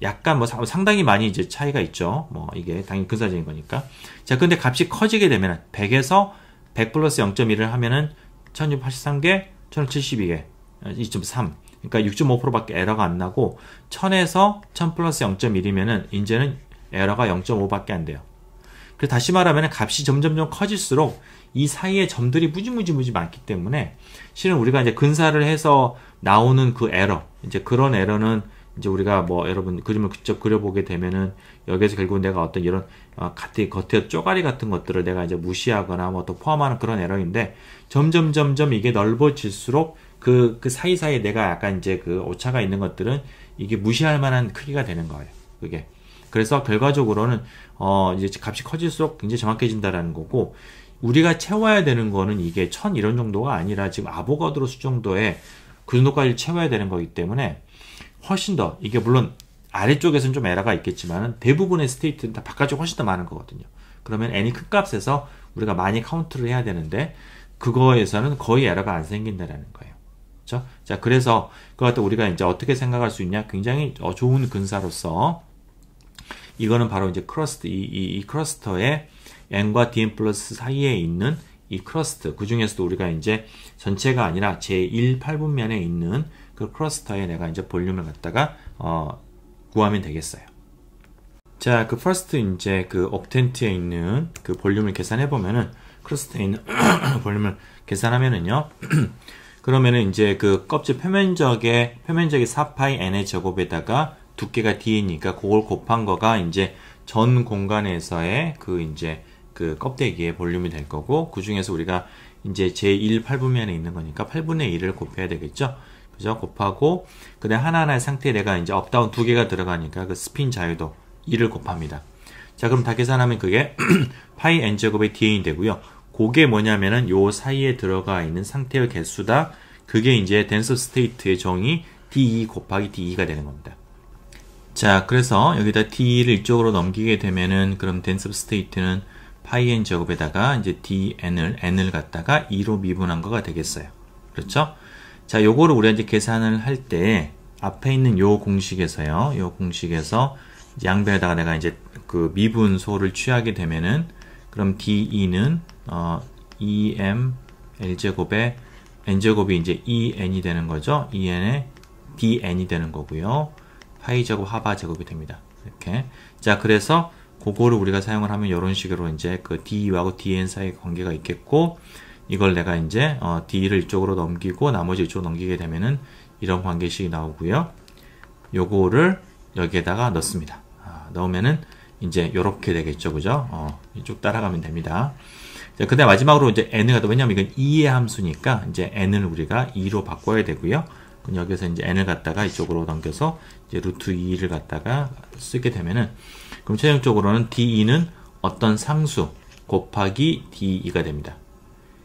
약간 상당히 많이 이제 차이가 있죠. 이게 당연히 근사적인 거니까. 자, 근데 값이 커지게 되면은, 100에서 100 플러스 0.1을 하면은 1683개, 1072개, 2.3. 그러니까 6.5%밖에 에러가 안 나고 1000에서 1000 플러스 0.1이면은 이제는 에러가 0.5밖에 안 돼요. 그래서 다시 말하면 값이 점점점 커질수록 이 사이에 점들이 무지 많기 때문에 실은 우리가 이제 근사를 해서 나오는 그 에러, 이제 그런 에러는 이제 우리가 여러분 그림을 직접 그려보게 되면은 여기에서 결국 내가 어떤 이런 겉에 쪼가리 같은 것들을 내가 이제 무시하거나 또 포함하는 그런 에러인데 점점 이게 넓어질수록 그 사이사이에 내가 약간 이제 그 오차가 있는 것들은 이게 무시할 만한 크기가 되는 거예요. 그게. 그래서 결과적으로는 이제 값이 커질수록 굉장히 정확해진다라는 거고, 우리가 채워야 되는 거는 이게 1000 이런 정도가 아니라 지금 아보가드로 수 정도의 그 정도까지 채워야 되는 거기 때문에 훨씬 더, 이게 물론 아래쪽에서는 좀 에러가 있겠지만 대부분의 스테이트는 다 바깥쪽 훨씬 더 많은 거거든요. 그러면 n이 큰 값에서 우리가 많이 카운트를 해야 되는데 그거에서는 거의 에러가 안 생긴다라는 거예요. 그렇죠? 자, 그래서 그걸 갖다 우리가 이제 어떻게 생각할 수 있냐? 굉장히 좋은 근사로서 이거는 바로 이제 크러스트, 이 크러스터의 n과 dn 플러스 사이에 있는 이 크러스트, 그 중에서도 우리가 이제 전체가 아니라 제1 8분면에 있는 그 크러스터에 내가 이제 볼륨을 갖다가 구하면 되겠어요. 자, 그 퍼스트 이제 그 옥텐트에 있는 그 볼륨을 계산해 보면은, 크러스트에 있는 볼륨을 계산하면은요. 그러면은 이제 그 껍질 표면적이 4파이 n의 제곱에다가 두께가 d니까 그걸 곱한 거가 이제 전 공간에서의 그 껍데기의 볼륨이 될 거고, 그 중에서 우리가 이제 제1 8분면에 있는 거니까 8분의 1을 곱해야 되겠죠. 그죠? 곱하고, 그 다음에 하나하나의 상태에 내가 이제 업다운 두 개가 들어가니까 그 스핀 자유도 2를 곱합니다. 자, 그럼 다 계산하면 그게 파이 n 제곱의 dn이 되고요. 그게 뭐냐면은 요 사이에 들어가 있는 상태의 개수다. 그게 이제 덴서 스테이트의 정의 de 곱하기 de가 되는 겁니다. 자, 그래서 여기다 d를 이쪽으로 넘기게 되면은 그럼 dense of state는 파이 n 제곱에다가 이제 n을 갖다가 2로 미분한 거가 되겠어요. 그렇죠? 자, 요거를 우리가 이제 계산을 할 때 앞에 있는 요 공식에서요. 요 공식에서 양변에다가 내가 이제 그 미분소를 취하게 되면은 그럼 DE는 EM L제곱에 N제곱이 이제 EN이 되는 거죠. EN에 DN이 되는 거고요. 파이 제곱 하바 제곱이 됩니다. 이렇게. 자, 그래서 그거를 우리가 사용을 하면 이런 식으로 이제 그 DE하고 DN 사이의 관계가 있겠고, 이걸 내가 이제 D를 이쪽으로 넘기고 나머지 이쪽으로 넘기게 되면은 이런 관계식이 나오고요. 요거를 여기에다가 넣습니다. 넣으면은 이제 요렇게 되겠죠. 그죠? 쭉 따라가면 됩니다. 자, 그 다음 마지막으로 이제 n을 갖다, 왜냐면 이건 2의 함수니까 이제 n을 우리가 2로 바꿔야 되고요. 그럼 여기서 이제 n을 갖다가 이쪽으로 넘겨서 이제 루트 2를 갖다가 쓰게 되면은, 그럼 최종적으로는 DE는 어떤 상수 곱하기 DE가 됩니다.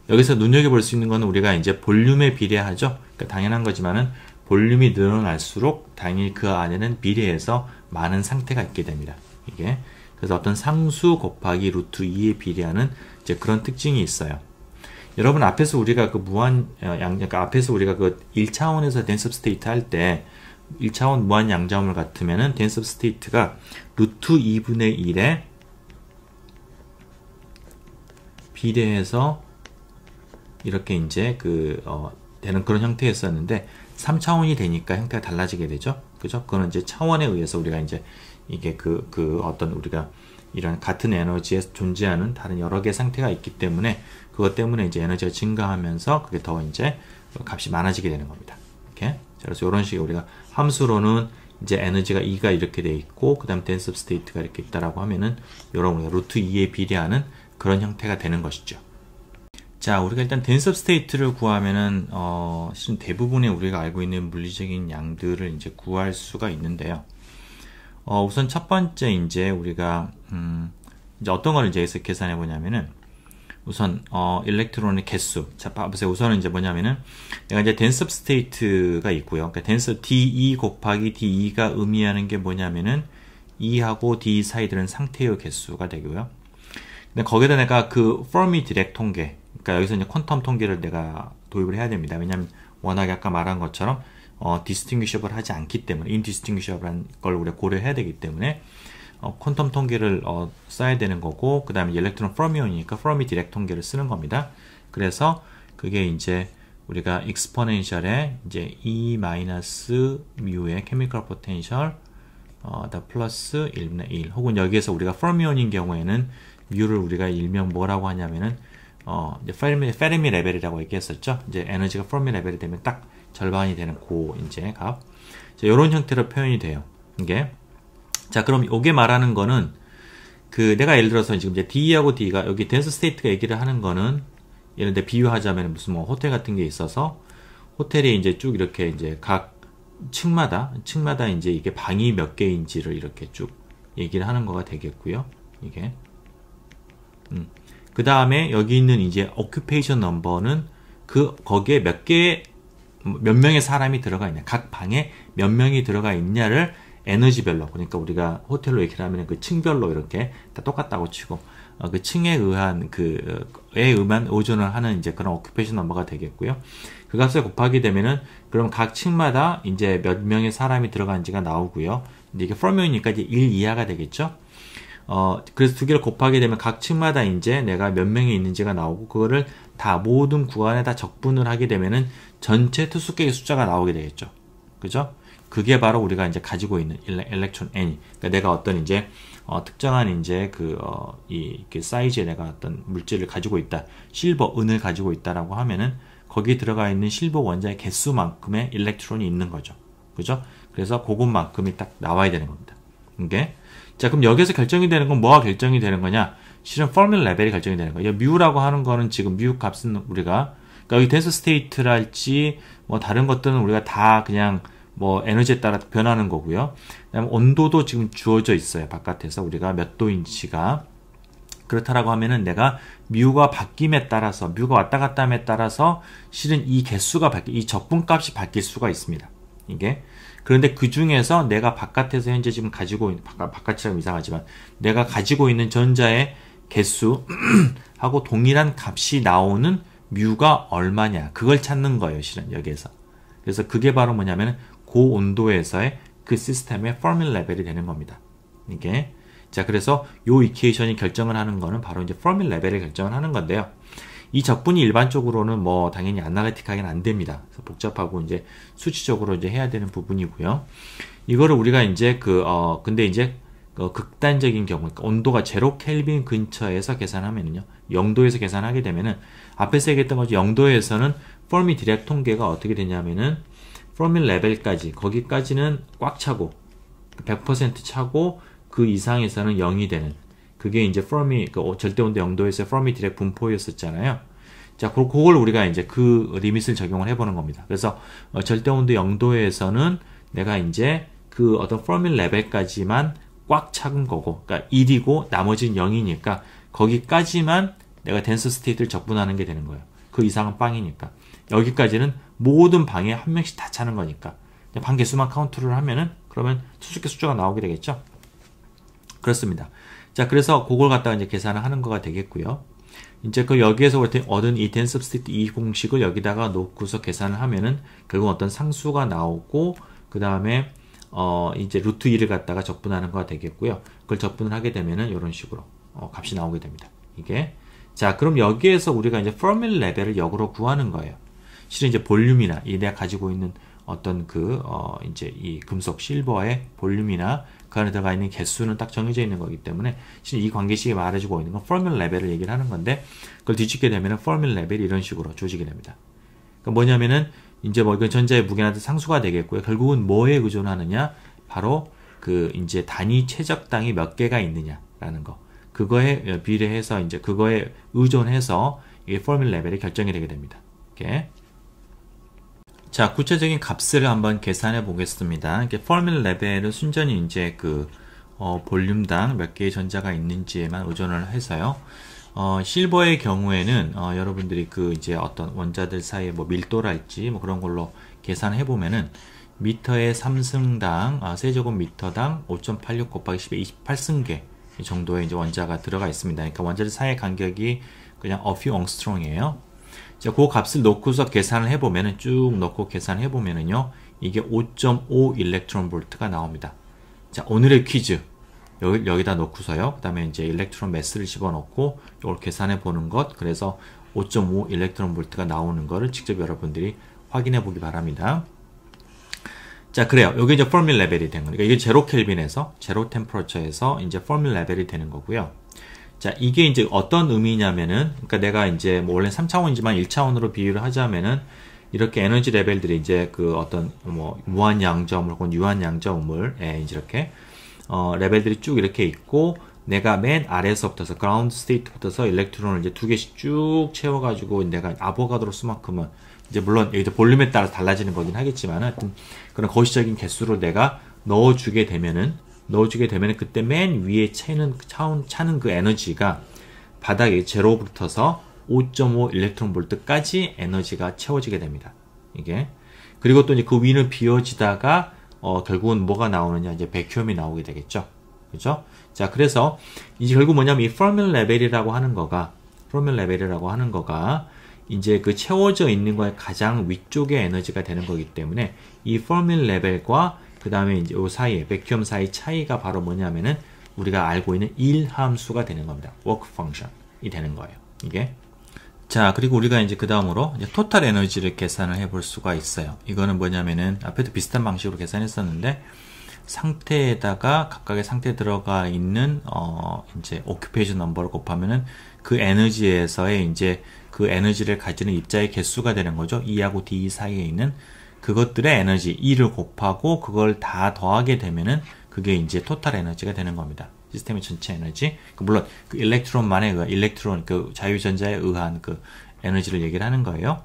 여기서 눈여겨볼 수 있는 거는 우리가 이제 볼륨에 비례하죠. 그러니까 당연한 거지만은 볼륨이 늘어날수록 당연히 그 안에는 비례해서 많은 상태가 있게 됩니다. 이게. 그래서 어떤 상수 곱하기 루트 2에 비례하는 이제 그런 특징이 있어요. 여러분 앞에서 우리가 그 그러니까 앞에서 우리가 그 1차원에서 dense of state 할 때 1차원 무한 양자음을 같으면은 dense of state가 루트 2분의 1에 비례해서 이렇게 이제 되는 그런 형태였었는데 3차원이 되니까 형태가 달라지게 되죠. 그죠? 그거는 이제 차원에 의해서 우리가 이제 이게 어떤 우리가 이런 같은 에너지에 존재하는 다른 여러 개의 상태가 있기 때문에 그것 때문에 이제 에너지가 증가하면서 그게 더 이제 값이 많아지게 되는 겁니다. 이렇게. 자, 그래서 이런 식의 우리가 함수로는 이제 에너지가 2가 이렇게 돼 있고 그 다음 dense of state가 이렇게 있다라고 하면은 이런 우리가 루트 2에 비례하는 그런 형태가 되는 것이죠. 자, 우리가 일단 dense of state를 구하면은 실은 대부분의 우리가 알고 있는 물리적인 양들을 이제 구할 수가 있는데요. 우선 첫 번째 이제 우리가 이제 어떤 걸 이제 여기서 계산해 보냐면은 우선 일렉트론의 개수. 자, 보세요. 우선은 이제 뭐냐면은 내가 이제 dense of state가 있고요. 그러니까 dense DE 곱하기 DE가 의미하는 게 뭐냐면은 E하고 D 사이 들은 상태의 개수가 되고요. 근데 거기다 내가 그 Fermi Dirac 통계, 그러니까 여기서 이제 퀀텀 통계를 내가 도입을 해야 됩니다. 왜냐면 워낙에 아까 말한 것처럼 distinguishable 하지 않기 때문에 indistinguishable한 걸 우리가 고려해야 되기 때문에 퀀텀 통계를 써야 되는 거고, 그 다음에 일렉트론 fermi온이니까 Fermi Dirac 통계를 쓰는 겁니다. 그래서 그게 이제 우리가 exponential에 이제 E-μ의 chemical potential 다 플러스 1분의 1 혹은 여기에서 우리가 fermi온인 경우에는 뮤를 우리가 일명 뭐라고 하냐면은 이제 페르미 레벨이라고 얘기했었죠. 이제 에너지가 페르미 레벨이 되면 딱 절반이 되는 이제 값. 자, 이런 형태로 표현이 돼요. 이게. 자, 그럼 요게 말하는 거는 내가 예를 들어서 지금 이제 D하고 D가 여기 dense state가 얘기를 하는 거는 예를 들어 비유하자면 무슨 뭐 호텔 같은 게 있어서 호텔이 이제 쭉 이렇게 이제 각 층마다 이제 이게 방이 몇 개인지를 이렇게 쭉 얘기를 하는 거가 되겠고요. 이게. 그 다음에 여기 있는 이제 occupation number는 거기에 몇 명의 사람이 들어가 있냐, 각 방에 몇 명이 들어가 있냐를 에너지별로, 그러니까 우리가 호텔로 얘기를 하면 그 층별로 이렇게 다 똑같다고 치고, 그 층에 의한 의존을 하는 이제 그런 occupation number가 되겠고요. 그 값을 곱하게 되면은, 그럼 각 층마다 이제 몇 명의 사람이 들어간지가 나오고요. 근데 이게 fermioni니까 이제 1 이하가 되겠죠? 그래서 두 개를 곱하게 되면 각 층마다 이제 내가 몇 명이 있는지가 나오고, 그거를 다 모든 구간에 다 적분을 하게 되면은 전체 투수객의 숫자가 나오게 되겠죠. 그죠? 그게 바로 우리가 이제 가지고 있는 일렉트론 N이. 그러니까 내가 어떤 이제, 특정한 이제 이 사이즈의 내가 어떤 물질을 가지고 있다. 실버, 은을 가지고 있다라고 하면은 거기에 들어가 있는 실버 원자의 개수만큼의 일렉트론이 있는 거죠. 그죠? 그래서 그것만큼이 딱 나와야 되는 겁니다. 이게. 자, 그럼 여기서 결정이 되는 건 뭐가 결정이 되는 거냐? 실은 포뮬 레벨이 결정이 되는 거예요. 뮤라고 하는 거는 지금 뮤 값은 우리가, 그러니까 여기 dense state랄지 뭐 다른 것들은 우리가 다 그냥 뭐 에너지에 따라 변하는 거고요. 그다음에 온도도 지금 주어져 있어요. 바깥에서 우리가 몇 도인지가. 그렇다라고 하면은 내가 뮤가 바뀜에 따라서, 뮤가 왔다 갔다 함에 따라서 실은 이 개수가 이 적분값이 바뀔 수가 있습니다. 이게. 그런데 그 중에서 내가 바깥에서 현재 지금 가지고 있는, 바깥이라고 이상하지만, 내가 가지고 있는 전자의 개수 하고 동일한 값이 나오는 뮤가 얼마냐. 그걸 찾는 거예요, 실은 여기에서. 그래서 그게 바로 뭐냐면 고온도에서의 그 시스템의 퍼밀 레벨이 되는 겁니다. 이게. 자, 그래서 요 이퀘이션이 결정을 하는 거는 바로 이제 퍼밀 레벨을 결정을 하는 건데요. 이 적분이 일반적으로는 뭐 당연히 아날리틱하게는 안 됩니다. 그래서 복잡하고 이제 수치적으로 이제 해야 되는 부분이고요. 이거를 우리가 이제 근데 이제 극단적인 경우, 그러니까 온도가 0 켈빈 근처에서 계산하면은요, 0도에서 계산하게 되면은 앞에서 얘기했던 거죠. 0도에서는 퍼미 디렉 통계가 어떻게 되냐면은 퍼밀 레벨까지, 거기까지는 꽉 차고 100% 차고 그 이상에서는 0이 되는, 그게 이제 퍼미, 절대온도 0도에서 퍼미 디렉 분포였었잖아요. 자, 그걸 우리가 이제 그 리밋을 적용을 해보는 겁니다. 그래서 절대온도 0도에서는 내가 이제 그 어떤 퍼밀 레벨까지만 꽉 차은 거고, 그러니까 1이고 나머지는 0이니까 거기까지만 내가 덴서 스테이트를 적분하는 게 되는 거예요. 그 이상은 빵이니까. 여기까지는 모든 방에 한 명씩 다 차는 거니까. 방 개수만 카운트를 하면은 그러면 수직계 숫자가 나오게 되겠죠. 그렇습니다. 자, 그래서 그걸 갖다가 이제 계산을 하는 거가 되겠고요. 이제 그 여기에서 얻은 이 덴서 스테이트 이 공식을 여기다가 놓고서 계산을 하면은 결국 어떤 상수가 나오고, 그 다음에 이제 루트 2를 갖다가 적분하는 거가 되겠고요. 그걸 적분을 하게 되면은 이런 식으로 값이 나오게 됩니다. 이게. 자, 그럼 여기에서 우리가 이제 퍼밀 레벨을 역으로 구하는 거예요. 실은 이제 볼륨이나 이 내가 가지고 있는 어떤 이제 이 금속 실버의 볼륨이나 그 안에 들어가 있는 개수는 딱 정해져 있는 거기 때문에 실은 이 관계식이 말해주고 있는 건 퍼밀 레벨을 얘기를 하는 건데, 그걸 뒤집게 되면은 퍼밀 레벨이 이런 식으로 조직이 됩니다. 그러니까 뭐냐면은 이제 뭐 이건 전자의 무게나 상수가 되겠고요. 결국은 뭐에 의존하느냐? 바로 그 이제 단위 최적당이 몇 개가 있느냐라는 거. 그거에 비례해서 이제 그거에 의존해서 이 퍼밀 레벨이 결정이 되게 됩니다. 이렇게. 자, 구체적인 값을 한번 계산해 보겠습니다. 이렇게 퍼밀 레벨은 순전히 이제 볼륨당 몇 개의 전자가 있는지에만 의존을 해서요. 실버의 경우에는 여러분들이 이제 어떤 원자들 사이의 뭐 밀도랄지 뭐 그런 걸로 계산해 보면은 미터의 3승당 세제곱미터당 5.86 곱하기 10의 28승계 정도의 이제 원자가 들어가 있습니다. 그러니까 원자들 사이의 간격이 그냥 a few angstrom이에요. 자, 그 값을 놓고서 계산을 해보면은 쭉 놓고 계산해 보면은요, 이게 5.5 일렉트론 볼트가 나옵니다. 자, 오늘의 퀴즈 여기다 놓고서요. 그 다음에 이제 일렉트론 매스를 집어넣고 이걸 계산해 보는 것. 그래서 5.5 일렉트론 볼트가 나오는 거를 직접 여러분들이 확인해 보기 바랍니다. 자, 그래요. 여기 이제 퍼밀 레벨이 된 거니까 이게 제로 켈빈에서 제로 템퍼러처에서 이제 퍼밀 레벨이 되는 거고요. 자, 이게 이제 어떤 의미냐면은, 그러니까 내가 이제 뭐 원래 3차원이지만 1차원으로 비유를 하자면은 이렇게 에너지 레벨들이 이제 그 어떤 뭐 무한 양자음물 혹은 유한 양자음물에 이제 이렇게 레벨들이 쭉 이렇게 있고, 내가 맨 아래에서부터서 그라운드 스테이트부터서 일렉트론을 이제 2개씩 쭉 채워가지고 내가 아보가드로 수만큼은 이제 물론 여기서 볼륨에 따라서 달라지는 거긴 하겠지만 하여튼 그런 거시적인 개수를 내가 넣어주게 되면은 그때 맨 위에 차는 그 에너지가 바닥에 제로부터서 5.5 일렉트론 볼트까지 에너지가 채워지게 됩니다. 이게. 그리고 또 이제 그 위는 비워지다가 결국은 뭐가 나오느냐, 이제 백큐엄이 나오게 되겠죠. 그죠? 자, 그래서 이제 결국 뭐냐면 이 퍼밀 레벨이라고 하는 거가 이제 그 채워져 있는 거에 가장 위쪽의 에너지가 되는 거기 때문에 이 퍼밀 레벨과 그 다음에 이제 요 사이에, 백큐엄 사이 차이가 바로 뭐냐면은 우리가 알고 있는 일 함수가 되는 겁니다. 워크 펑션이 되는 거예요. 이게. 자, 그리고 우리가 이제 그 다음으로 이제 토탈 에너지를 계산을 해볼 수가 있어요. 이거는 뭐냐면은 앞에도 비슷한 방식으로 계산했었는데 상태에다가 각각의 상태에 들어가 있는 이제 오큐페이션 넘버를 곱하면은 그 에너지에서의 이제 그 에너지를 가지는 입자의 개수가 되는 거죠. E하고 D 사이에 있는 그것들의 에너지 E를 곱하고 그걸 다 더하게 되면은 그게 이제 토탈 에너지가 되는 겁니다. 시스템의 전체 에너지. 물론 그 일렉트론만의 일렉트론 그 자유전자에 의한 그 에너지를 얘기를 하는 거예요.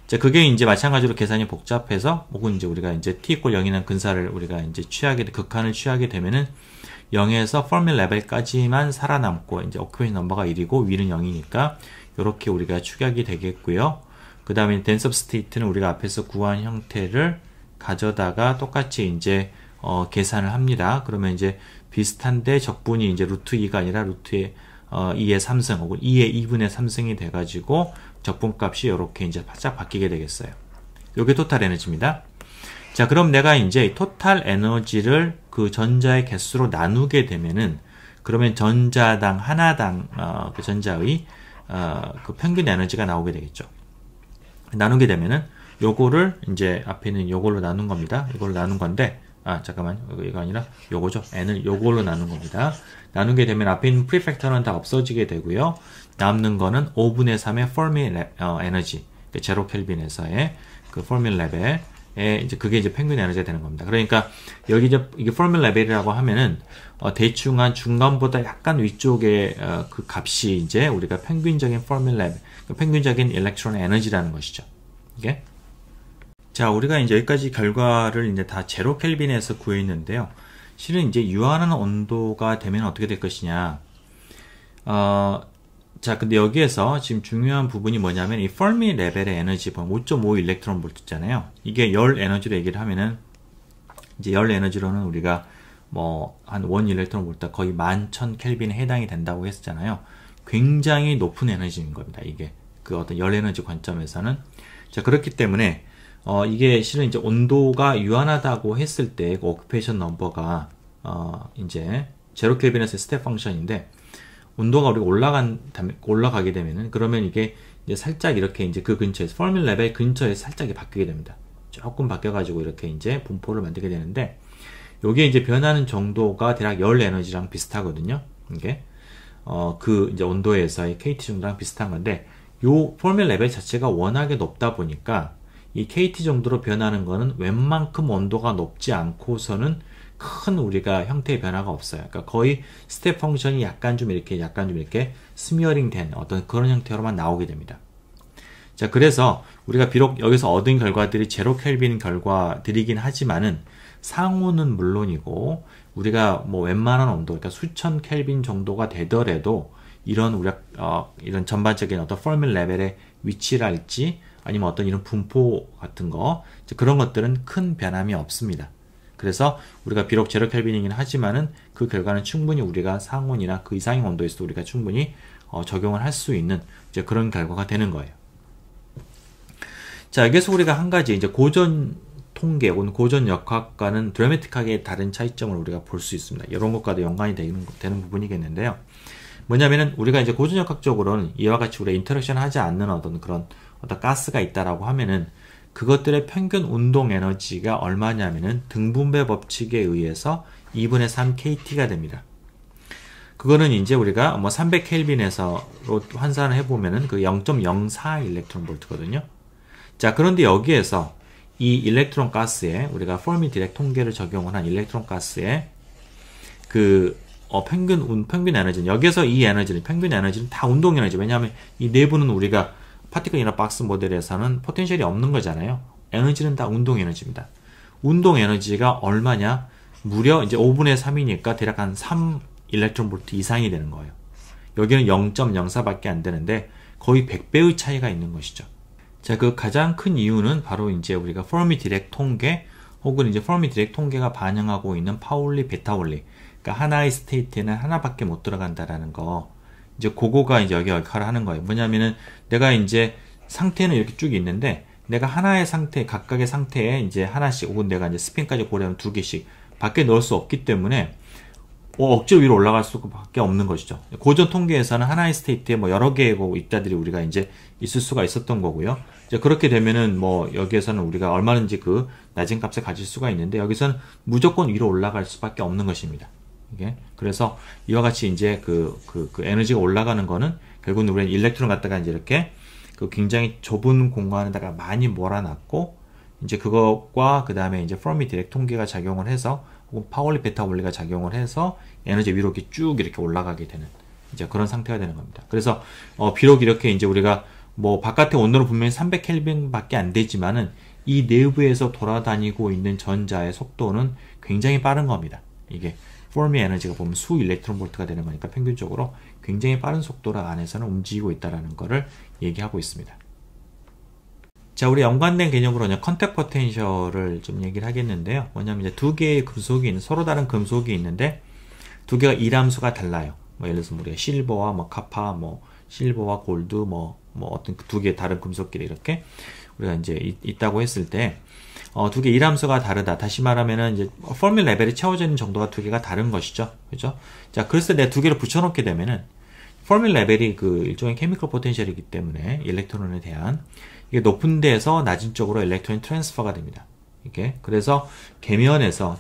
자, 그게 이제 마찬가지로 계산이 복잡해서 혹은 이제 우리가 이제 t = 0이라는 근사를 우리가 이제 극한을 취하게 되면은 0에서 퍼밀 레벨까지만 살아남고 이제 오큐페이션 넘버가 1이고 위는 0이니까 이렇게 우리가 축약이 되겠고요. 그 다음에 덴서 스테이트는 우리가 앞에서 구한 형태를 가져다가 똑같이 이제 계산을 합니다. 그러면 이제 비슷한데 적분이 이제 루트 2가 아니라 루트 2의 3승 혹은 2의 2분의 3승이 돼가지고 적분값이 이렇게 이제 바짝 바뀌게 되겠어요. 요게 토탈 에너지입니다. 자, 그럼 내가 이제 토탈 에너지를 그 전자의 개수로 나누게 되면은 그러면 전자당 하나당 그 전자의 그 평균 에너지가 나오게 되겠죠. 나누게 되면은 요거를 이제 앞에 있는 요걸로 나눈 겁니다. 이걸로 나눈 건데 잠깐만 이거 아니라 요거죠. n을 요걸로 나눈 겁니다. 나누게 되면 앞에 있는 프리팩터는 다 없어지게 되고요. 남는 거는 5분의 3의 퍼미 에너지, 제로 켈빈에서의 그 퍼미 레벨에 이제 그게 이제 평균 에너지가 되는 겁니다. 그러니까 여기 이제 이게 퍼미 레벨이라고 하면은 대충 한 중간보다 약간 위쪽에 그 값이 이제 우리가 평균적인 퍼미 레벨, 평균적인 일렉트론 에너지라는 것이죠. 이게 자, 우리가 이제 여기까지 결과를 이제 다 제로 켈빈에서 구했는데요. 실은 이제 유한한 온도가 되면 어떻게 될 것이냐. 자, 근데 여기에서 지금 중요한 부분이 뭐냐면 이 퍼미 레벨의 에너지 5.5 일렉트론 볼트잖아요. 이게 열 에너지로 얘기를 하면은 이제 열 에너지로는 우리가 뭐 한 1 일렉트론 볼트 거의 11,000 켈빈에 해당이 된다고 했었잖아요. 굉장히 높은 에너지인 겁니다. 이게 그 어떤 열 에너지 관점에서는. 자, 그렇기 때문에 이게 실은 이제 온도가 유한하다고 했을 때 그 오큐페이션 넘버가 이제 제로 켈빈에서의 스텝 펑션인데 온도가 우리가 올라가게 되면은 그러면 이게 이제 살짝 이렇게 이제 그 근처에서 퍼미 레벨 근처에 살짝 바뀌게 됩니다. 조금 바뀌어가지고 이렇게 이제 분포를 만들게 되는데 요게 이제 변하는 정도가 대략 열 에너지랑 비슷하거든요. 이게 그 이제 온도에서의 KT 정도랑 비슷한 건데 요 퍼미 레벨 자체가 워낙에 높다 보니까 이 KT 정도로 변하는 거는 웬만큼 온도가 높지 않고서는 큰 우리가 형태의 변화가 없어요. 그러니까 거의 스텝 펑션이 약간 좀 이렇게 스미어링 된 어떤 그런 형태로만 나오게 됩니다. 자, 그래서 우리가 비록 여기서 얻은 결과들이 제로 켈빈 결과들이긴 하지만은 상호는 물론이고 우리가 뭐 웬만한 온도, 그러니까 수천 켈빈 정도가 되더라도 이런 우리가 이런 전반적인 어떤 퍼미 레벨의 위치랄지 아니면 어떤 이런 분포 같은 거 그런 것들은 큰 변함이 없습니다. 그래서 우리가 비록 제로 켈빈이긴 하지만은 그 결과는 충분히 우리가 상온이나 그 이상의 온도에서도 우리가 충분히 적용을 할 수 있는 이제 그런 결과가 되는 거예요. 자, 여기서 우리가 한 가지 이제 고전 통계 혹은 고전 역학과는 드라마틱하게 다른 차이점을 우리가 볼 수 있습니다. 이런 것과도 연관이 되는 부분이겠는데요. 뭐냐면은 우리가 이제 고전 역학적으로는 이와 같이 우리가 인터랙션 하지 않는 어떤 그런 가스가 있다라고 하면은 그것들의 평균 운동 에너지가 얼마냐면은 등분배 법칙에 의해서 2분의 3 KT가 됩니다. 그거는 이제 우리가 뭐 300켈빈에서로 환산을 해보면은 그 0.04 일렉트론 볼트거든요. 자, 그런데 여기에서 이 일렉트론 가스에 우리가 퍼미 디렉 통계를 적용을 한 일렉트론 가스에 그 평균 에너지는 여기에서 이 에너지는 평균 에너지는 다 운동 에너지. 왜냐하면 이 내부는 우리가 파티클이나 박스 모델에서는 포텐셜이 없는 거잖아요. 에너지는 다 운동 에너지입니다. 운동 에너지가 얼마냐? 무려 이제 5분의 3이니까 대략 한 3 일렉트론 볼트 이상이 되는 거예요. 여기는 0.04밖에 안 되는데 거의 100배의 차이가 있는 것이죠. 자, 그 가장 큰 이유는 바로 이제 우리가 퍼미 디렉 통계 혹은 이제 퍼미 디렉 통계가 반영하고 있는 파울리 베타올리. 그러니까 하나의 스테이트에는 하나밖에 못 들어간다라는 거. 이제 그거가 이제 여기 역할을 하는 거예요. 뭐냐면은 내가 이제 상태는 이렇게 쭉 있는데 내가 하나의 상태, 각각의 상태에 이제 하나씩 혹은 내가 이제 스핀까지 고려하면 2개씩 밖에 넣을 수 없기 때문에 억지로 위로 올라갈 수밖에 없는 것이죠. 고전 통계에서는 하나의 스테이트에 뭐 여러 개의 있다들이 우리가 이제 있을 수가 있었던 거고요. 이제 그렇게 되면은 뭐 여기에서는 우리가 얼마든지 그 낮은 값을 가질 수가 있는데 여기서는 무조건 위로 올라갈 수밖에 없는 것입니다. 이게 그래서 이와 같이 이제 그 에너지가 올라가는 거는 결국은 우리는 일렉트론 갖다가 이제 이렇게 그 굉장히 좁은 공간에다가 많이 몰아놨고 이제 그것과 그 다음에 이제 퍼미 디렉 통계가 작용을 해서 혹은 파울리 베타올리가 작용을 해서 에너지 위로 이렇게 쭉 이렇게 올라가게 되는 이제 그런 상태가 되는 겁니다. 그래서 비록 이렇게 이제 우리가 뭐 바깥의 온도는 분명히 300켈빈밖에 안 되지만은 이 내부에서 돌아다니고 있는 전자의 속도는 굉장히 빠른 겁니다. 이게 포미 에너지가 보면 수 일렉트론 볼트가 되는 거니까 평균적으로 굉장히 빠른 속도로 안에서는 움직이고 있다는 것을 얘기하고 있습니다. 자, 우리 연관된 개념으로 그냥 컨택 포텐셜을 좀 얘기를 하겠는데요. 뭐냐면 이제 두 개의 금속이 있는, 서로 다른 금속이 있는데 두 개가 이람수가 달라요. 뭐 예를 들어서 우리가 실버와 뭐 카파, 뭐 실버와 골드, 뭐 어떤 두 개의 다른 금속끼리 이렇게 우리가 이제 있다고 했을 때, 두 개 이람수가 다르다. 다시 말하면은 이제 포밀 레벨이 채워져 있는 정도가 두 개가 다른 것이죠. 그죠? 자, 그래서 내가 두 개를 붙여놓게 되면은 포밀 레벨이 그 일종의 케미컬 포텐셜이기 때문에 일렉트론에 대한 이게 높은 데에서 낮은 쪽으로 일렉트론 트랜스퍼가 됩니다. 이게 그래서 계면에서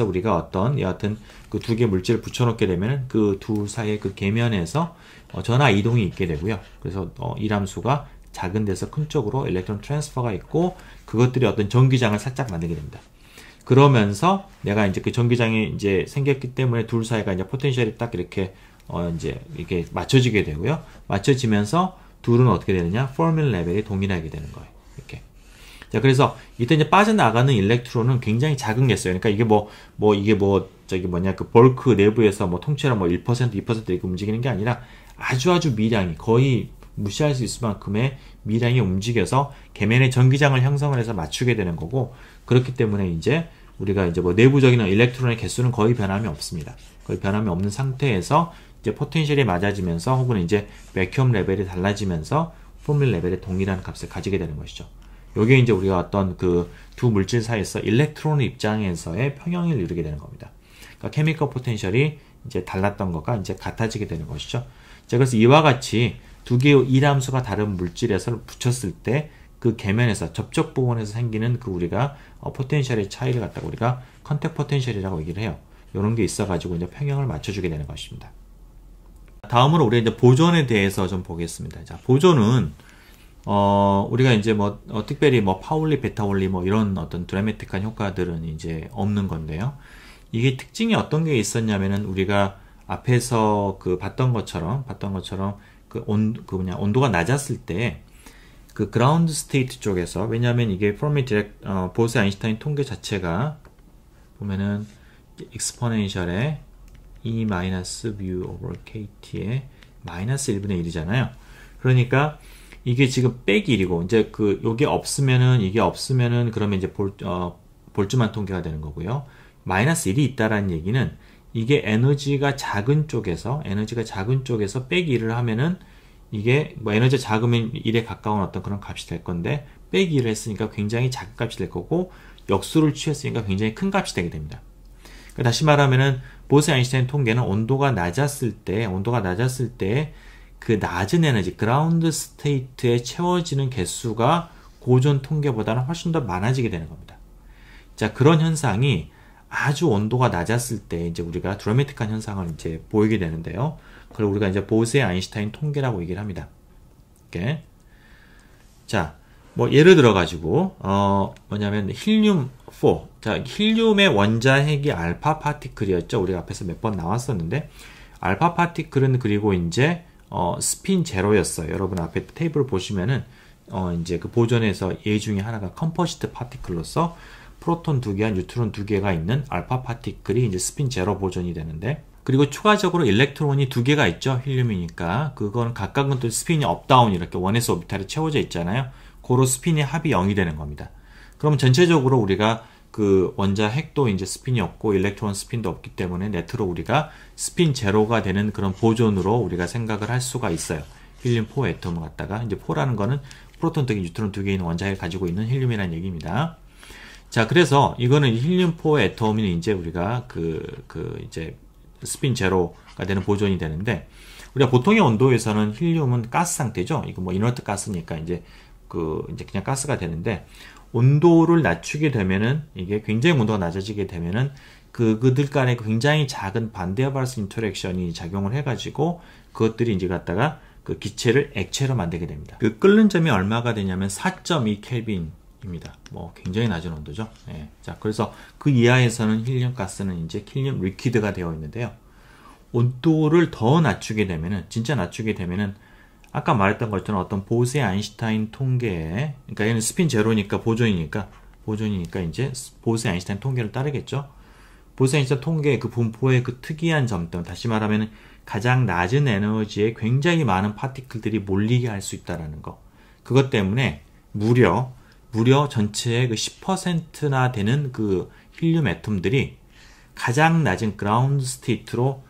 우리가 어떤 여하튼 그 두 개 물질을 붙여놓게 되면은 그 둘 사이의 그 계면에서 전하 이동이 있게 되고요. 그래서 이람수가 작은 데서 큰 쪽으로 일렉트론 트랜스퍼가 있고 그것들이 어떤 전기장을 살짝 만들게 됩니다. 그러면서 내가 이제 그 전기장이 이제 생겼기 때문에 둘 사이가 이제 포텐셜이 딱 이렇게 이제 이게 맞춰지게 되고요. 맞춰지면서 둘은 어떻게 되느냐? 포밀 레벨이 동일하게 되는 거예요. 이렇게. 자, 그래서 이때 이제 빠져나가는 일렉트론은 굉장히 작은 게 있어요. 그러니까 이게 그 벌크 내부에서 뭐 통째로 뭐 1%, 2% 이렇게 움직이는 게 아니라 아주 미량이 거의 무시할 수 있을 만큼의 미량이 움직여서 계면의 전기장을 형성을 해서 맞추게 되는 거고, 그렇기 때문에 이제 우리가 이제 뭐 내부적인 일렉트론의 개수는 거의 변함이 없습니다. 거의 변함이 없는 상태에서 이제 포텐셜이 맞아지면서 혹은 이제 백큐엄 레벨이 달라지면서 포밀 레벨의 동일한 값을 가지게 되는 것이죠. 요게 이제 우리가 어떤 그 두 물질 사이에서 일렉트론 입장에서의 평형을 이루게 되는 겁니다. 그러니까 케미컬 포텐셜이 이제 달랐던 거가 이제 같아지게 되는 것이죠. 자, 그래서 이와 같이 두 개의 이람수가 다른 물질에서 붙였을 때 그 계면에서 접촉 부분에서 생기는 그 우리가 포텐셜의 차이를 갖다가 우리가 컨택 포텐셜이라고 얘기를 해요. 이런 게 있어가지고 이제 평형을 맞춰주게 되는 것입니다. 다음으로 우리가 이제 보존에 대해서 좀 보겠습니다. 자, 보존은 우리가 이제 특별히 파울리, 베타울리 이런 어떤 드라마틱한 효과들은 이제 없는 건데요. 이게 특징이 어떤 게 있었냐면은 우리가 앞에서 봤던 것처럼 온도가 낮았을 때 그 그라운드 스테이트 쪽에서, 왜냐하면 이게 포미 보스 아인슈타인 통계 자체가 보면은 익스포넨셜에 E-mu/kt의 마이너스 1분의 1이잖아요. 그러니까 이게 지금 빼기 1이고, 이제 요게 없으면은, 이게 없으면은, 그러면 이제 볼트만 통계가 되는 거고요. 마이너스 1이 있다라는 얘기는, 이게 에너지가 작은 쪽에서 빼기 1을 하면은, 이게 에너지가 작으면 1에 가까운 어떤 그런 값이 될 건데, 빼기 1을 했으니까 굉장히 작은 값이 될 거고, 역수를 취했으니까 굉장히 큰 값이 되게 됩니다. 그러니까 다시 말하면은, 보스 아인슈타인 통계는 온도가 낮았을 때, 그 낮은 에너지, 그라운드 스테이트에 채워지는 개수가 고전 통계보다는 훨씬 더 많아지게 되는 겁니다. 자, 그런 현상이 아주 온도가 낮았을 때 이제 우리가 드라마틱한 현상을 이제 보이게 되는데요. 그걸 우리가 이제 보스 아인슈타인 통계라고 얘기를 합니다. 이렇게. 자, 예를 들어가지고, 뭐냐면, 힐륨4. 자, 힐륨의 원자핵이 알파 파티클이었죠. 우리가 앞에서 몇 번 나왔었는데, 알파 파티클은 그리고 이제, 스핀 제로였어요. 여러분 앞에 테이블 보시면은, 이제 그 보존에서 예 중에 하나가 컴포지트 파티클로서 프로톤 2개와 뉴트론 2개가 있는 알파 파티클이 이제 스핀 제로 보존이 되는데, 그리고 추가적으로 일렉트론이 2개가 있죠. 힐륨이니까. 그건 각각은 또 스핀이 업다운 이렇게 1s 오비탈이 채워져 있잖아요. 고로 스핀의 합이 0이 되는 겁니다. 그럼 전체적으로 우리가 그 원자 핵도 이제 스핀이 없고 일렉트론 스핀도 없기 때문에 네트로 우리가 스핀 제로가 되는 그런 보존으로 우리가 생각을 할 수가 있어요. 힐륨 4 애톰을 갖다가, 이제 4라는 거는 프로톤 2개, 뉴트론 2개 있는 원자핵을 가지고 있는 힐륨이라는 얘기입니다. 자, 그래서 이거는 힐륨 4 애톰이 이제 우리가 이제 스핀 제로가 되는 보존이 되는데, 우리가 보통의 온도에서는 힐륨은 가스 상태죠. 이거 이너트 가스니까 이제 그냥 가스가 되는데, 온도를 낮추게 되면은, 이게 굉장히 온도가 낮아지게 되면은, 그들 간에 굉장히 작은 반데어발스 인터랙션이 작용을 해가지고, 그것들이 이제 갖다가 그 기체를 액체로 만들게 됩니다. 그 끓는 점이 얼마가 되냐면 4.2 켈빈입니다. 굉장히 낮은 온도죠. 예. 자, 그래서 그 이하에서는 힐륨 가스는 이제 힐륨 리퀴드가 되어 있는데요. 온도를 더 낮추게 되면은, 진짜 낮추게 되면은, 아까 말했던 것처럼 어떤 보스 아인슈타인 통계에, 그러니까 얘는 스핀 제로니까 보존이니까 이제 보스 아인슈타인 통계를 따르겠죠. 보스 아인슈타인 통계의 그 분포의 그 특이한 점 때문에, 다시 말하면 가장 낮은 에너지에 굉장히 많은 파티클들이 몰리게 할 수 있다라는 거. 그것 때문에 무려 전체의 그 10%나 되는 그 힐륨 애톰들이 가장 낮은 그라운드 스테이트로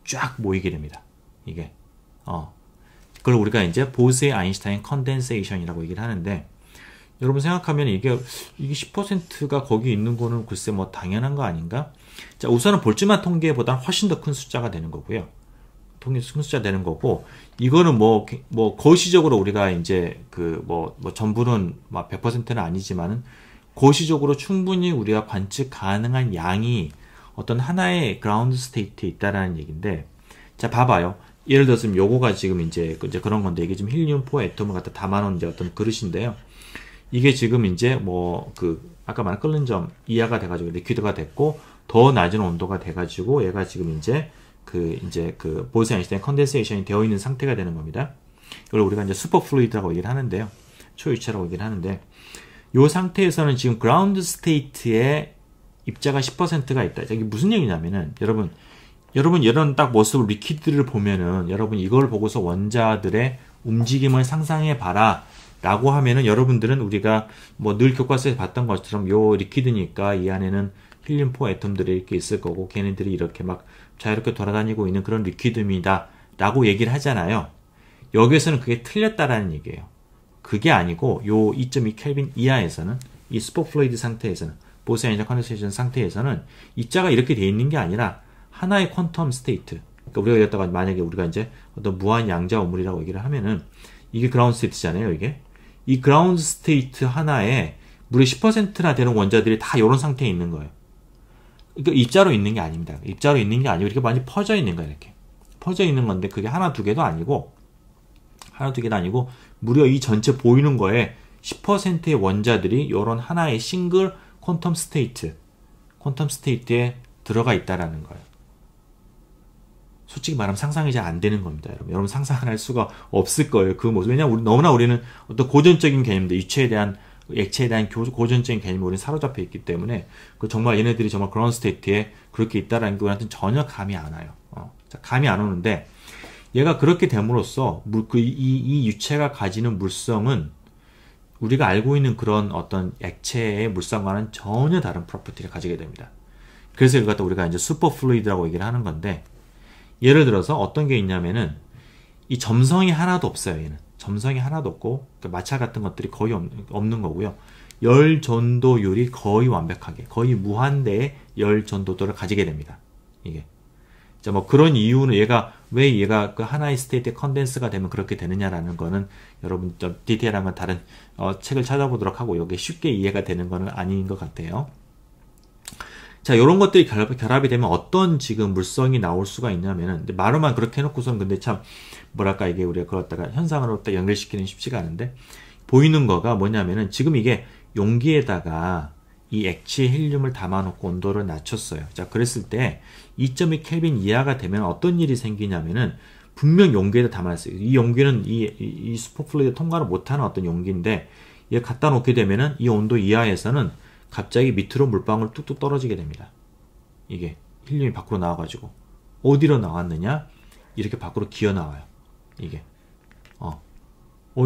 쫙 모이게 됩니다. 이게 그걸 우리가 이제 보세-아인슈타인 컨덴세이션이라고 얘기를 하는데, 여러분 생각하면 이게 10%가 거기 있는 거는 글쎄 뭐 당연한 거 아닌가? 자, 우선은 볼츠만 통계보다 훨씬 더 큰 숫자가 되는 거고요. 큰 숫자 되는 거고, 이거는 뭐 거시적으로 우리가 이제 전부는 막 100%는 아니지만은 거시적으로 충분히 우리가 관측 가능한 양이 어떤 하나의 그라운드 스테이트에 있다라는 얘기인데, 자, 봐봐요. 예를 들어서 요거가 지금 이제 그런 건데, 이게 지금 힐륨4 애톰을 갖다 담아놓은 이제 어떤 그릇인데요. 이게 지금 이제 아까 말한 끓는 점 이하가 돼가지고 리퀴드가 됐고, 더 낮은 온도가 돼가지고 얘가 지금 이제 보세-아인슈타인 컨덴세이션이 되어 있는 상태가 되는 겁니다. 이걸 우리가 이제 슈퍼 플루이드라고 얘기를 하는데요. 초유체라고 얘기를 하는데, 이 상태에서는 지금 그라운드 스테이트에 입자가 10%가 있다. 이게 무슨 얘기냐면은, 여러분 이런 딱 모습을 리퀴드를 보면은, 여러분 이걸 보고서 원자들의 움직임을 상상해 봐라 라고 하면은, 여러분들은 우리가 뭐 늘 교과서에서 봤던 것처럼 요 리퀴드니까 이 안에는 힐륨4 애톰들이 이렇게 있을 거고, 걔네들이 이렇게 막 자유롭게 돌아다니고 있는 그런 리퀴드입니다 라고 얘기를 하잖아요. 여기에서는 그게 틀렸다라는 얘기예요. 그게 아니고 요 2.2 켈빈 이하에서는, 이 슈퍼플루이드 상태에서는, 보세-아인슈타인 컨덴세이션 상태에서는 입자가 이렇게 돼 있는 게 아니라 하나의 퀀텀 스테이트. 그러니까 우리가 여기다가 만약에 우리가 이제 어떤 무한 양자 오물이라고 얘기를 하면은, 이게 그라운드 스테이트잖아요. 이게 이 그라운드 스테이트 하나에 무려 10%나 되는 원자들이 다 이런 상태에 있는 거예요. 그러니까 입자로 있는 게 아닙니다. 입자로 있는 게 아니고 이렇게 많이 퍼져 있는 거예요. 이렇게 퍼져 있는 건데, 그게 하나 두 개도 아니고 무려 이 전체 보이는 거에 10%의 원자들이 이런 하나의 싱글 퀀텀 스테이트에 들어가 있다라는 거예요. 솔직히 말하면 상상이 잘 안 되는 겁니다. 여러분 상상할 수가 없을 거예요. 그 모습. 왜냐하면 너무나 우리는 어떤 고전적인 개념들, 액체에 대한 고전적인 개념에 우리는 사로잡혀 있기 때문에, 정말 얘네들이 정말 그런 스테이트에 그렇게 있다라는 게 우리한테는 전혀 감이 안 와요. 감이 안 오는데, 얘가 그렇게 됨으로써 이 유체가 가지는 물성은 우리가 알고 있는 그런 어떤 액체의 물성과는 전혀 다른 프로퍼티를 가지게 됩니다. 그래서 이걸 갖다 우리가 이제 슈퍼 플루이드라고 얘기를 하는 건데, 예를 들어서 어떤 게 있냐면은, 이 점성이 하나도 없어요. 얘는 점성이 하나도 없고, 그러니까 마찰 같은 것들이 거의 없는 거고요. 열 전도율이 거의 완벽하게, 거의 무한대의 열 전도도를 가지게 됩니다. 이게. 자, 뭐 그런 이유는 왜 얘가 그 하나의 스테이트에 컨덴스가 되면 그렇게 되느냐라는 거는, 여러분 좀 디테일한 건 다른 책을 찾아보도록 하고, 이게 쉽게 이해가 되는 거는 아닌 것 같아요. 자, 요런 것들이 결합이 되면 어떤 지금 물성이 나올 수가 있냐면은, 근데 말로만 그렇게 해놓고서는 근데 참, 뭐랄까, 이게 우리가 그걸 갖다가 현상으로 딱 연결시키는 쉽지가 않은데, 보이는 거가 뭐냐면은, 지금 이게 용기에다가 이 액체 헬륨을 담아놓고 온도를 낮췄어요. 자, 그랬을 때 2.2 켈빈 이하가 되면 어떤 일이 생기냐면은, 분명 용기에다 담았어요. 이 용기는 이 슈퍼플루이드 통과를 못하는 어떤 용기인데, 얘 갖다 놓게 되면은 이 온도 이하에서는 갑자기 밑으로 물방울 뚝뚝 떨어지게 됩니다. 이게 힐륨이 밖으로 나와가지고, 어디로 나왔느냐? 이렇게 밖으로 기어 나와요. 이게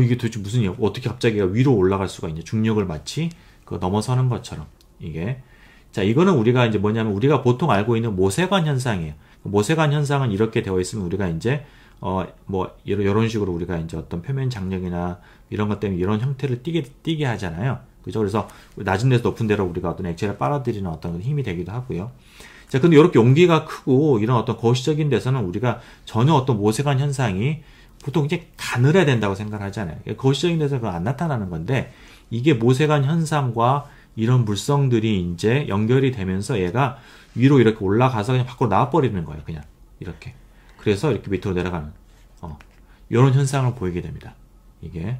이게 도대체 무슨 일? 어떻게 갑자기 위로 올라갈 수가 있냐? 중력을 마치 넘어서는 것처럼. 이게, 자, 이거는 우리가 이제 뭐냐면, 우리가 보통 알고 있는 모세관 현상이에요. 모세관 현상은 이렇게 되어 있으면 우리가 이제 이런 식으로 우리가 이제 어떤 표면 장력이나 이런 것 때문에 이런 형태를 띠게 하잖아요. 그죠? 그래서 낮은 데서 높은 데로 우리가 어떤 액체를 빨아들이는 어떤 힘이 되기도 하고요. 자, 근데 이렇게 용기가 크고 이런 어떤 거시적인 데서는 우리가 전혀 어떤 모세관 현상이 보통 이제 가늘어야 된다고 생각을 하잖아요. 거시적인 데서 그건 안 나타나는 건데, 이게 모세관 현상과 이런 물성들이 이제 연결이 되면서 얘가 위로 이렇게 올라가서 그냥 밖으로 나와버리는 거예요. 그냥 이렇게. 그래서 이렇게 밑으로 내려가는 이런 현상을 보이게 됩니다. 이게.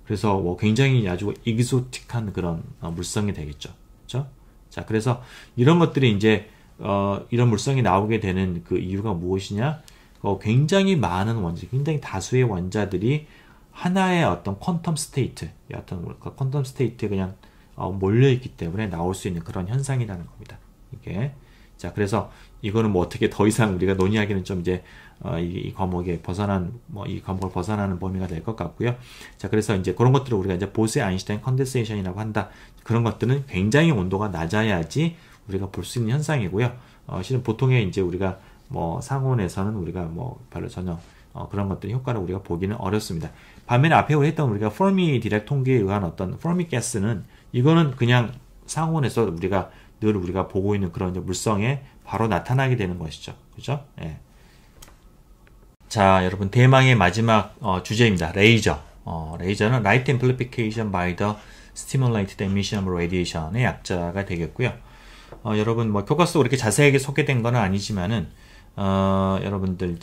그래서 뭐 굉장히 아주 익소틱한 그런 물성이 되겠죠. 그렇죠? 자, 그래서 이런 것들이 이제 이런 물성이 나오게 되는 그 이유가 무엇이냐? 굉장히 많은 원자, 굉장히 다수의 원자들이 하나의 어떤 퀀텀 스테이트, 어떤 퀀텀 스테이트에 그냥 몰려 있기 때문에 나올 수 있는 그런 현상이라는 겁니다. 이게. 자, 그래서 이거는 뭐 어떻게 더 이상 우리가 논의하기는 좀 이제 이 과목에 벗어난 이 과목을 벗어나는 범위가 될 것 같고요. 자, 그래서 이제 그런 것들을 우리가 이제 보스 아인슈타인 컨덴세이션이라고 한다. 그런 것들은 굉장히 온도가 낮아야지 우리가 볼 수 있는 현상이고요. 실은 보통의 이제 우리가 뭐 상온에서는 우리가 뭐 별로 전혀 그런 것들의 효과를 우리가 보기는 어렵습니다. 반면에 앞에 했던 우리가 페르미 디렉 통계에 의한 어떤 페르미 가스는 이거는 그냥 상온에서 우리가 늘 우리가 보고 있는 그런 물성에 바로 나타나게 되는 것이죠. 그죠? 예. 자, 여러분 대망의 마지막 주제입니다. 레이저. 레이저는 Light Amplification by the Stimulated Emission of Radiation의 약자가 되겠고요. 여러분 뭐 교과서로 이렇게 자세하게 소개된 건 아니지만은 여러분들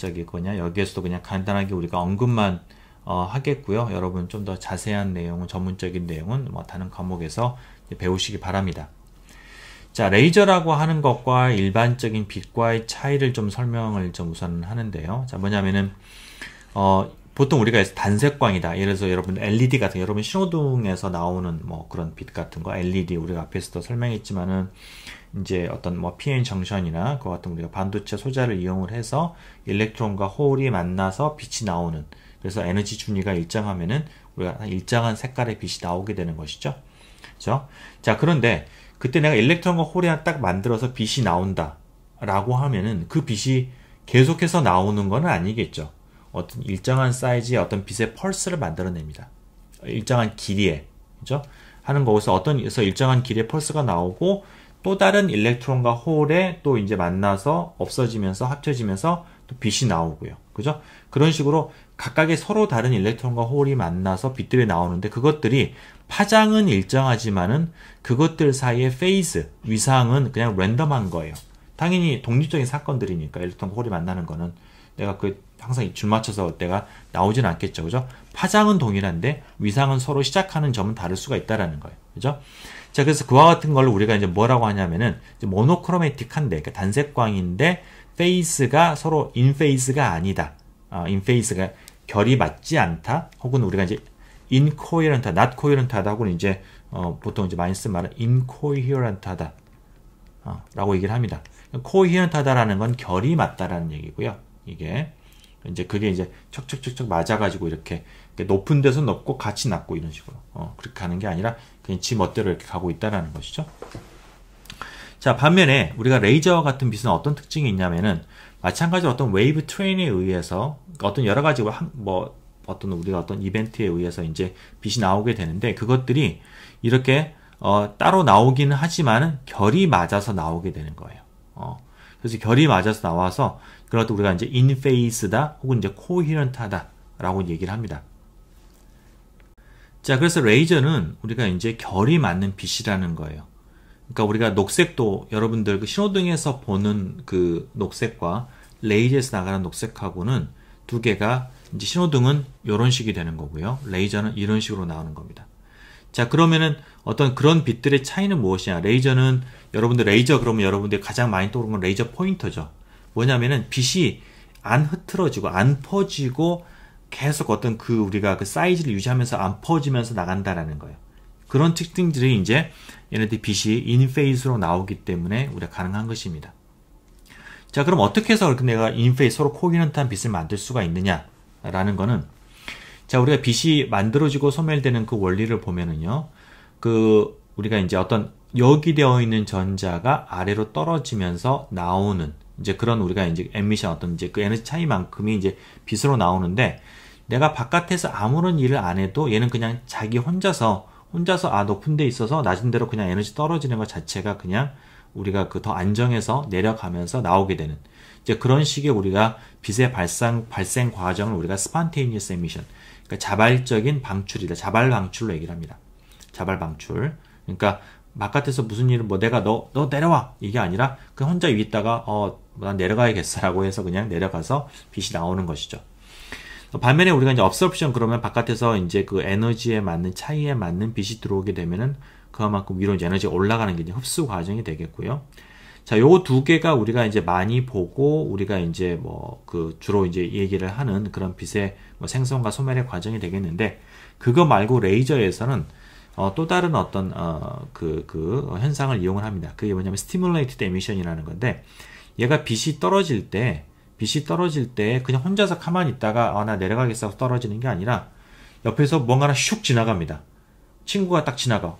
여기에서도 그냥 간단하게 우리가 언급만 하겠고요. 여러분 좀 더 자세한 내용은 전문적인 내용은 뭐 다른 과목에서 배우시기 바랍니다. 자, 레이저라고 하는 것과 일반적인 빛과의 차이를 좀 설명을 좀 우선 하는데요. 자, 뭐냐면은 보통 우리가 단색광이다. 예를 들어서 여러분 LED 같은 여러분 신호등에서 나오는 뭐 그런 빛 같은 거 LED 우리가 앞에서도 설명했지만은 이제 어떤 뭐 PN 정션이나 그 같은 우리가 반도체 소자를 이용을 해서 일렉트론과 홀이 만나서 빛이 나오는, 그래서 에너지 준위가 일정하면은 우리가 일정한 색깔의 빛이 나오게 되는 것이죠. 그렇죠? 자, 그런데 그때 내가 일렉트론과 홀이 하나 딱 만들어서 빛이 나온다 라고 하면은 그 빛이 계속해서 나오는 건 아니겠죠. 어떤 일정한 사이즈의 어떤 빛의 펄스를 만들어냅니다. 일정한 길이에, 그죠? 하는 거기서 그래서 일정한 길이의 펄스가 나오고 또 다른 일렉트론과 홀에 또 이제 만나서 없어지면서 합쳐지면서 또 빛이 나오고요. 그죠? 그런 식으로 각각의 서로 다른 일렉트론과 홀이 만나서 빛들이 나오는데 그것들이 파장은 일정하지만은 그것들 사이의 페이즈, 위상은 그냥 랜덤한 거예요. 당연히 독립적인 사건들이니까 일렉트론과 홀이 만나는 거는 내가 항상 줄 맞춰서 내가 나오진 않겠죠. 그죠? 파장은 동일한데 위상은 서로 시작하는 점은 다를 수가 있다라는 거예요. 그죠? 자, 그래서 그와 같은 걸 우리가 이제 뭐라고 하냐면은 모노크로매틱한데, 그러니까 단색광인데 페이스가 서로 인페이스가 아니다. 인페이스가 결이 맞지 않다. 혹은 우리가 이제 incoherent, not coherent 하다고는 이제 보통 이제 많이 쓴 말은 incoherent 하다 라고 얘기를 합니다. coherent 하다라는 건 결이 맞다라는 얘기고요. 그게 이제 척척척척 맞아가지고 이렇게 높은 데서 높고 같이 낮고 이런 식으로 그렇게 가는 게 아니라 그냥 지 멋대로 이렇게 가고 있다라는 것이죠. 자, 반면에 우리가 레이저와 같은 빛은 어떤 특징이 있냐면은 마찬가지로 어떤 웨이브 트레인에 의해서 어떤 여러 가지 어떤 우리가 어떤 이벤트에 의해서 이제 빛이 나오게 되는데 그것들이 이렇게 따로 나오기는 하지만은 결이 맞아서 나오게 되는 거예요. 그래서 결이 맞아서 나와서 그럴 때 우리가 이제 인페이스다 혹은 이제 코히런트하다라고 얘기를 합니다. 자, 그래서 레이저는 우리가 이제 결이 맞는 빛이라는 거예요. 그러니까 우리가 녹색도 여러분들 그 신호등에서 보는 그 녹색과 레이저에서 나가는 녹색하고는 두 개가 이제 신호등은 이런 식이 되는 거고요. 레이저는 이런 식으로 나오는 겁니다. 자, 그러면은 어떤 그런 빛들의 차이는 무엇이냐? 레이저는 여러분들 레이저 그러면 여러분들이 가장 많이 떠오르는 건 레이저 포인터죠. 뭐냐면은 빛이 안 흐트러지고 안 퍼지고 계속 어떤 우리가 그 사이즈를 유지하면서 안 퍼지면서 나간다라는 거예요. 그런 특징들이 이제 얘네들 빛이 인페이스로 나오기 때문에 우리가 가능한 것입니다. 자, 그럼 어떻게 해서 내가 인페이스 서로 코히런트한 빛을 만들 수가 있느냐라는 거는, 자, 우리가 빛이 만들어지고 소멸되는 그 원리를 보면은요, 우리가 이제 어떤 여기되어 있는 전자가 아래로 떨어지면서 나오는 이제 그런 우리가 이제 에미션 어떤 이제 그 에너지 차이만큼이 이제 빛으로 나오는데, 내가 바깥에서 아무런 일을 안 해도 얘는 그냥 자기 혼자서 높은 데 있어서 낮은 데로 그냥 에너지 떨어지는 것 자체가 그냥 우리가 더 안정해서 내려가면서 나오게 되는 이제 그런 식의 우리가 빛의 발생 과정을 우리가 spontaneous emission, 그러니까 자발적인 방출이다. 자발 방출로 얘기를 합니다. 자발 방출. 그러니까 바깥에서 무슨 일을 내가 너 내려와 이게 아니라 그 혼자 위에 있다가 난 내려가야겠어라고 해서 그냥 내려가서 빛이 나오는 것이죠. 반면에 우리가 이제 absorption 그러면 바깥에서 이제 그 에너지에 맞는 차이에 맞는 빛이 들어오게 되면은 그만큼 위로 이제 에너지가 올라가는 게 이제 흡수 과정이 되겠고요. 자, 요 두 개가 우리가 이제 많이 보고 우리가 이제 주로 이제 얘기를 하는 그런 빛의 생성과 소멸의 과정이 되겠는데, 그거 말고 레이저에서는 또 다른 어떤 현상을 이용을 합니다. 그게 뭐냐면 stimulated emission이라는 건데, 얘가 빛이 떨어질 때 그냥 혼자서 가만히 있다가 나 내려가겠어 하고 떨어지는 게 아니라 옆에서 뭔가 하나 슉 지나갑니다. 친구가 딱 지나가.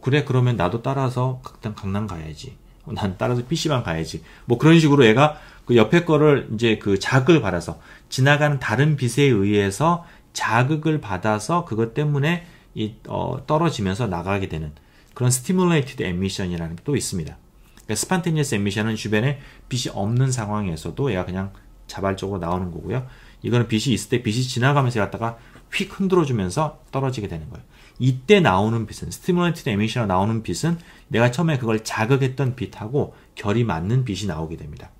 그래, 그러면 나도 따라서 강남 가야지. 난 따라서 PC방 가야지. 뭐 그런 식으로 얘가 그 옆에 거를 이제 그 자극을 받아서 지나가는 다른 빛에 의해서 자극을 받아서 그것 때문에 떨어지면서 나가게 되는 그런 stimulated emission이라는 게 또 있습니다. 그러니까 spontaneous emission은 주변에 빛이 없는 상황에서도 얘가 그냥 자발적으로 나오는 거고요. 이거는 빛이 있을 때 빛이 지나가면서 갔다가 휙 흔들어주면서 떨어지게 되는 거예요. 이때 나오는 빛은 stimulated emission으로 나오는 빛은 내가 처음에 그걸 자극했던 빛하고 결이 맞는 빛이 나오게 됩니다.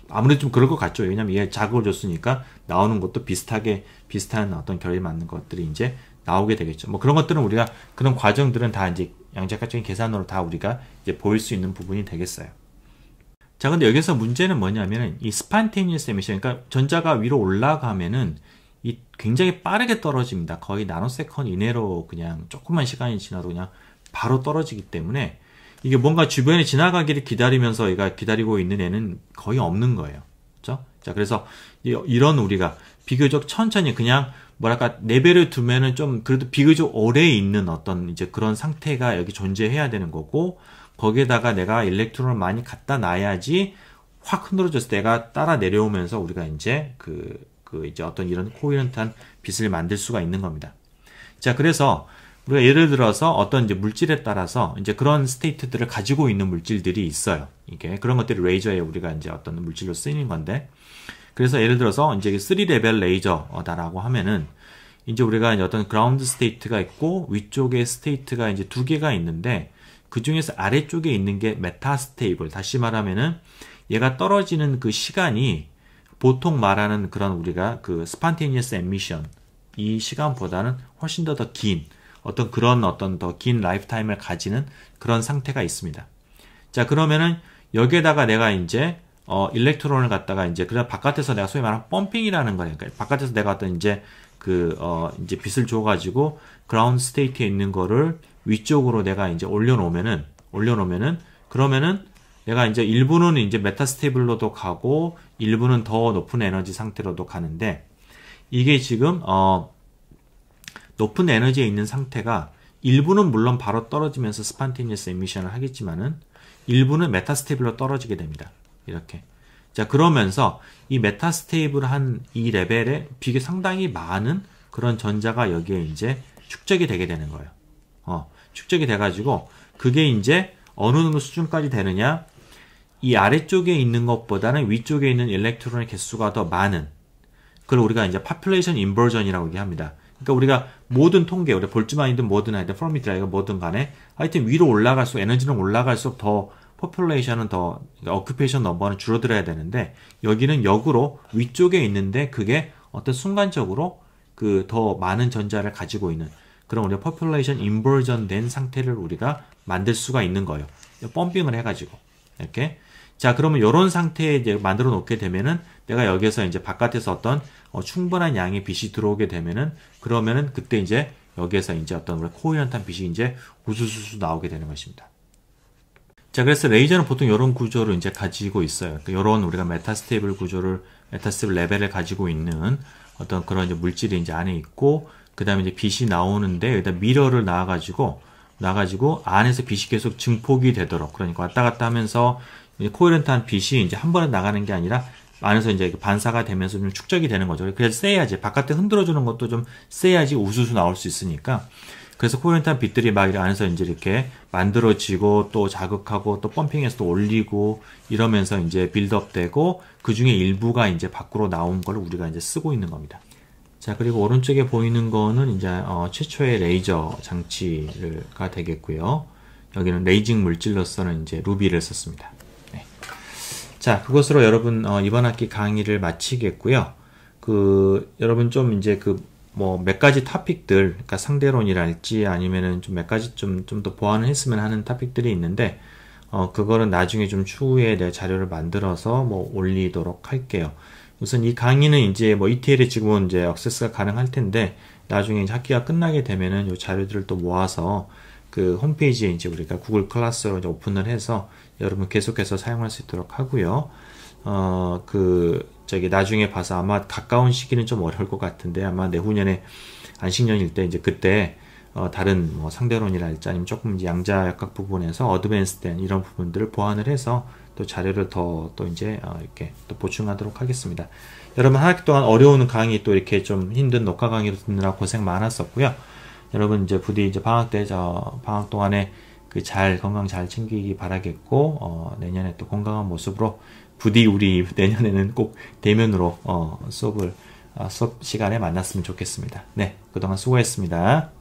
아무래도 좀 그럴 것 같죠. 왜냐면 얘 자극을 줬으니까 나오는 것도 비슷한 어떤 결이 맞는 것들이 이제 나오게 되겠죠. 뭐 그런 것들은 우리가 그런 과정들은 다 이제 양자역학적인 계산으로 다 우리가 이제 보일 수 있는 부분이 되겠어요. 자, 근데 여기서 문제는 뭐냐면은 이 spontaneous emission, 그러니까 전자가 위로 올라가면은 이 굉장히 빠르게 떨어집니다. 거의 나노세컨드 이내로 그냥 조금만 시간이 지나도 그냥 바로 떨어지기 때문에 이게 뭔가 주변에 지나가기를 기다리면서 얘가 기다리고 있는 애는 거의 없는 거예요. 그렇죠? 자, 그래서 이런 우리가 비교적 천천히 그냥 뭐랄까 레벨을 두면은 좀 그래도 비교적 오래 있는 어떤 이제 그런 상태가 여기 존재해야 되는 거고, 거기에다가 내가 일렉트론을 많이 갖다 놔야지 확 흔들어졌을 때 내가 따라 내려오면서 우리가 이제 이제 어떤 이런 코헤런트한 빛을 만들 수가 있는 겁니다. 자, 그래서 우리가 예를 들어서 어떤 이제 물질에 따라서 이제 그런 스테이트들을 가지고 있는 물질들이 있어요. 이게 그런 것들이 레이저에 우리가 이제 어떤 물질로 쓰이는 건데, 그래서 예를 들어서 이제 3레벨 레이저다라고 하면은 이제 우리가 이제 어떤 그라운드 스테이트가 있고 위쪽에 스테이트가 이제 두 개가 있는데, 그 중에서 아래쪽에 있는 게 메타스테이블. 다시 말하면은 얘가 떨어지는 그 시간이 보통 말하는 그런 우리가 그 spontaneous emission 이 시간보다는 훨씬 더 긴 어떤 더 긴 라이프타임을 가지는 그런 상태가 있습니다. 자, 그러면은 여기에다가 내가 이제 일렉트론을 갖다가 이제 그냥 바깥에서 내가 소위 말하는 펌핑이라는 거니까, 그러니까 바깥에서 내가 어떤 이제 이제 빛을 줘가지고 그라운드 스테이트에 있는 거를 위쪽으로 내가 이제 올려놓으면은 그러면은 내가 이제 일부는 이제 메타스테이블로도 가고 일부는 더 높은 에너지 상태로도 가는데, 이게 지금 높은 에너지에 있는 상태가 일부는 물론 바로 떨어지면서 스판테니어스 에미션을 하겠지만은 일부는 메타스테이블로 떨어지게 됩니다. 이렇게. 자, 그러면서 이 메타스테이블한 이 레벨에 비교 상당히 많은 그런 전자가 여기에 이제 축적이 되게 되는 거예요. 축적이 돼가지고 그게 이제 어느 정도 수준까지 되느냐, 이 아래쪽에 있는 것보다는 위쪽에 있는 일렉트론의 개수가 더 많은, 그걸 우리가 이제 population inversion이라고 얘기합니다. 그러니까 우리가 모든 통계, 우리 볼츠만이든 뭐든 하여튼 포미트라이가 뭐든 간에 하여튼 위로 올라갈수록 에너지는 올라갈수록 더 population은 더, 그러니까 occupation number는 줄어들어야 되는데, 여기는 역으로 위쪽에 있는데 그게 어떤 순간적으로 그 더 많은 전자를 가지고 있는 그런 우리가 population inversion 된 상태를 우리가 만들 수가 있는 거예요. 펌핑을 해가지고. 이렇게. 자, 그러면 이런 상태에 이제 만들어 놓게 되면은 내가 여기에서 이제 바깥에서 어떤 충분한 양의 빛이 들어오게 되면은, 그러면은 그때 이제 여기에서 이제 어떤 우리 코헤런트한 빛이 이제 우수수수 나오게 되는 것입니다. 자, 그래서 레이저는 보통 이런 구조를 이제 가지고 있어요. 그러니까 이런 우리가 메타스테이블 구조를, 메타스테이블 레벨을 가지고 있는 어떤 그런 이제 물질이 이제 안에 있고, 그 다음에 이제 빛이 나오는데 여기다 미러를 놔가지고 안에서 빛이 계속 증폭이 되도록, 그러니까 왔다 갔다 하면서 코헤런트한 빛이 이제 한 번에 나가는 게 아니라 안에서 이제 반사가 되면서 좀 축적이 되는 거죠. 그래서 세야지, 바깥에 흔들어주는 것도 좀 세야지 우수수 나올 수 있으니까. 그래서 코헤런트한 빛들이 막 안에서 이제 이렇게 만들어지고 또 자극하고 또 펌핑해서 또 올리고 이러면서 이제 빌드업되고, 그 중에 일부가 이제 밖으로 나온 걸 우리가 이제 쓰고 있는 겁니다. 자, 그리고 오른쪽에 보이는 거는 이제 최초의 레이저 장치가 되겠고요. 여기는 레이징 물질로서는 이제 루비를 썼습니다. 네. 자, 그것으로 여러분 이번 학기 강의를 마치겠고요. 여러분 좀 이제 뭐 몇 가지 토픽들, 그러니까 상대론이랄지 아니면은 좀 몇 가지 좀 더 보완을 했으면 하는 토픽들이 있는데, 그거는 나중에 좀 추후에 내 자료를 만들어서 뭐 올리도록 할게요. 우선 이 강의는 이제 뭐 ETL에 지금은 이제 액세스가 가능할 텐데, 나중에 이제 학기가 끝나게 되면은 이 자료들을 또 모아서 그 홈페이지에 이제 우리가 구글 클래스로 이제 오픈을 해서 여러분 계속해서 사용할 수 있도록 하고요. 나중에 봐서 아마 가까운 시기는 좀 어려울 것 같은데 아마 내후년에 안식년일 때 이제 그때 다른 뭐 상대론이랄지 아니면 조금 이제 양자역학 부분에서 어드밴스된 이런 부분들을 보완을 해서 또 자료를 또 이제 이렇게 또 보충하도록 하겠습니다. 여러분 한 학기 동안 어려운 강의 또 이렇게 좀 힘든 녹화 강의로 듣느라 고생 많았었고요. 여러분 이제 부디 이제 방학 동안에 그 건강 잘 챙기기 바라겠고 내년에 또 건강한 모습으로 부디 우리 내년에는 꼭 대면으로 수업 시간에 만났으면 좋겠습니다. 네, 그동안 수고했습니다.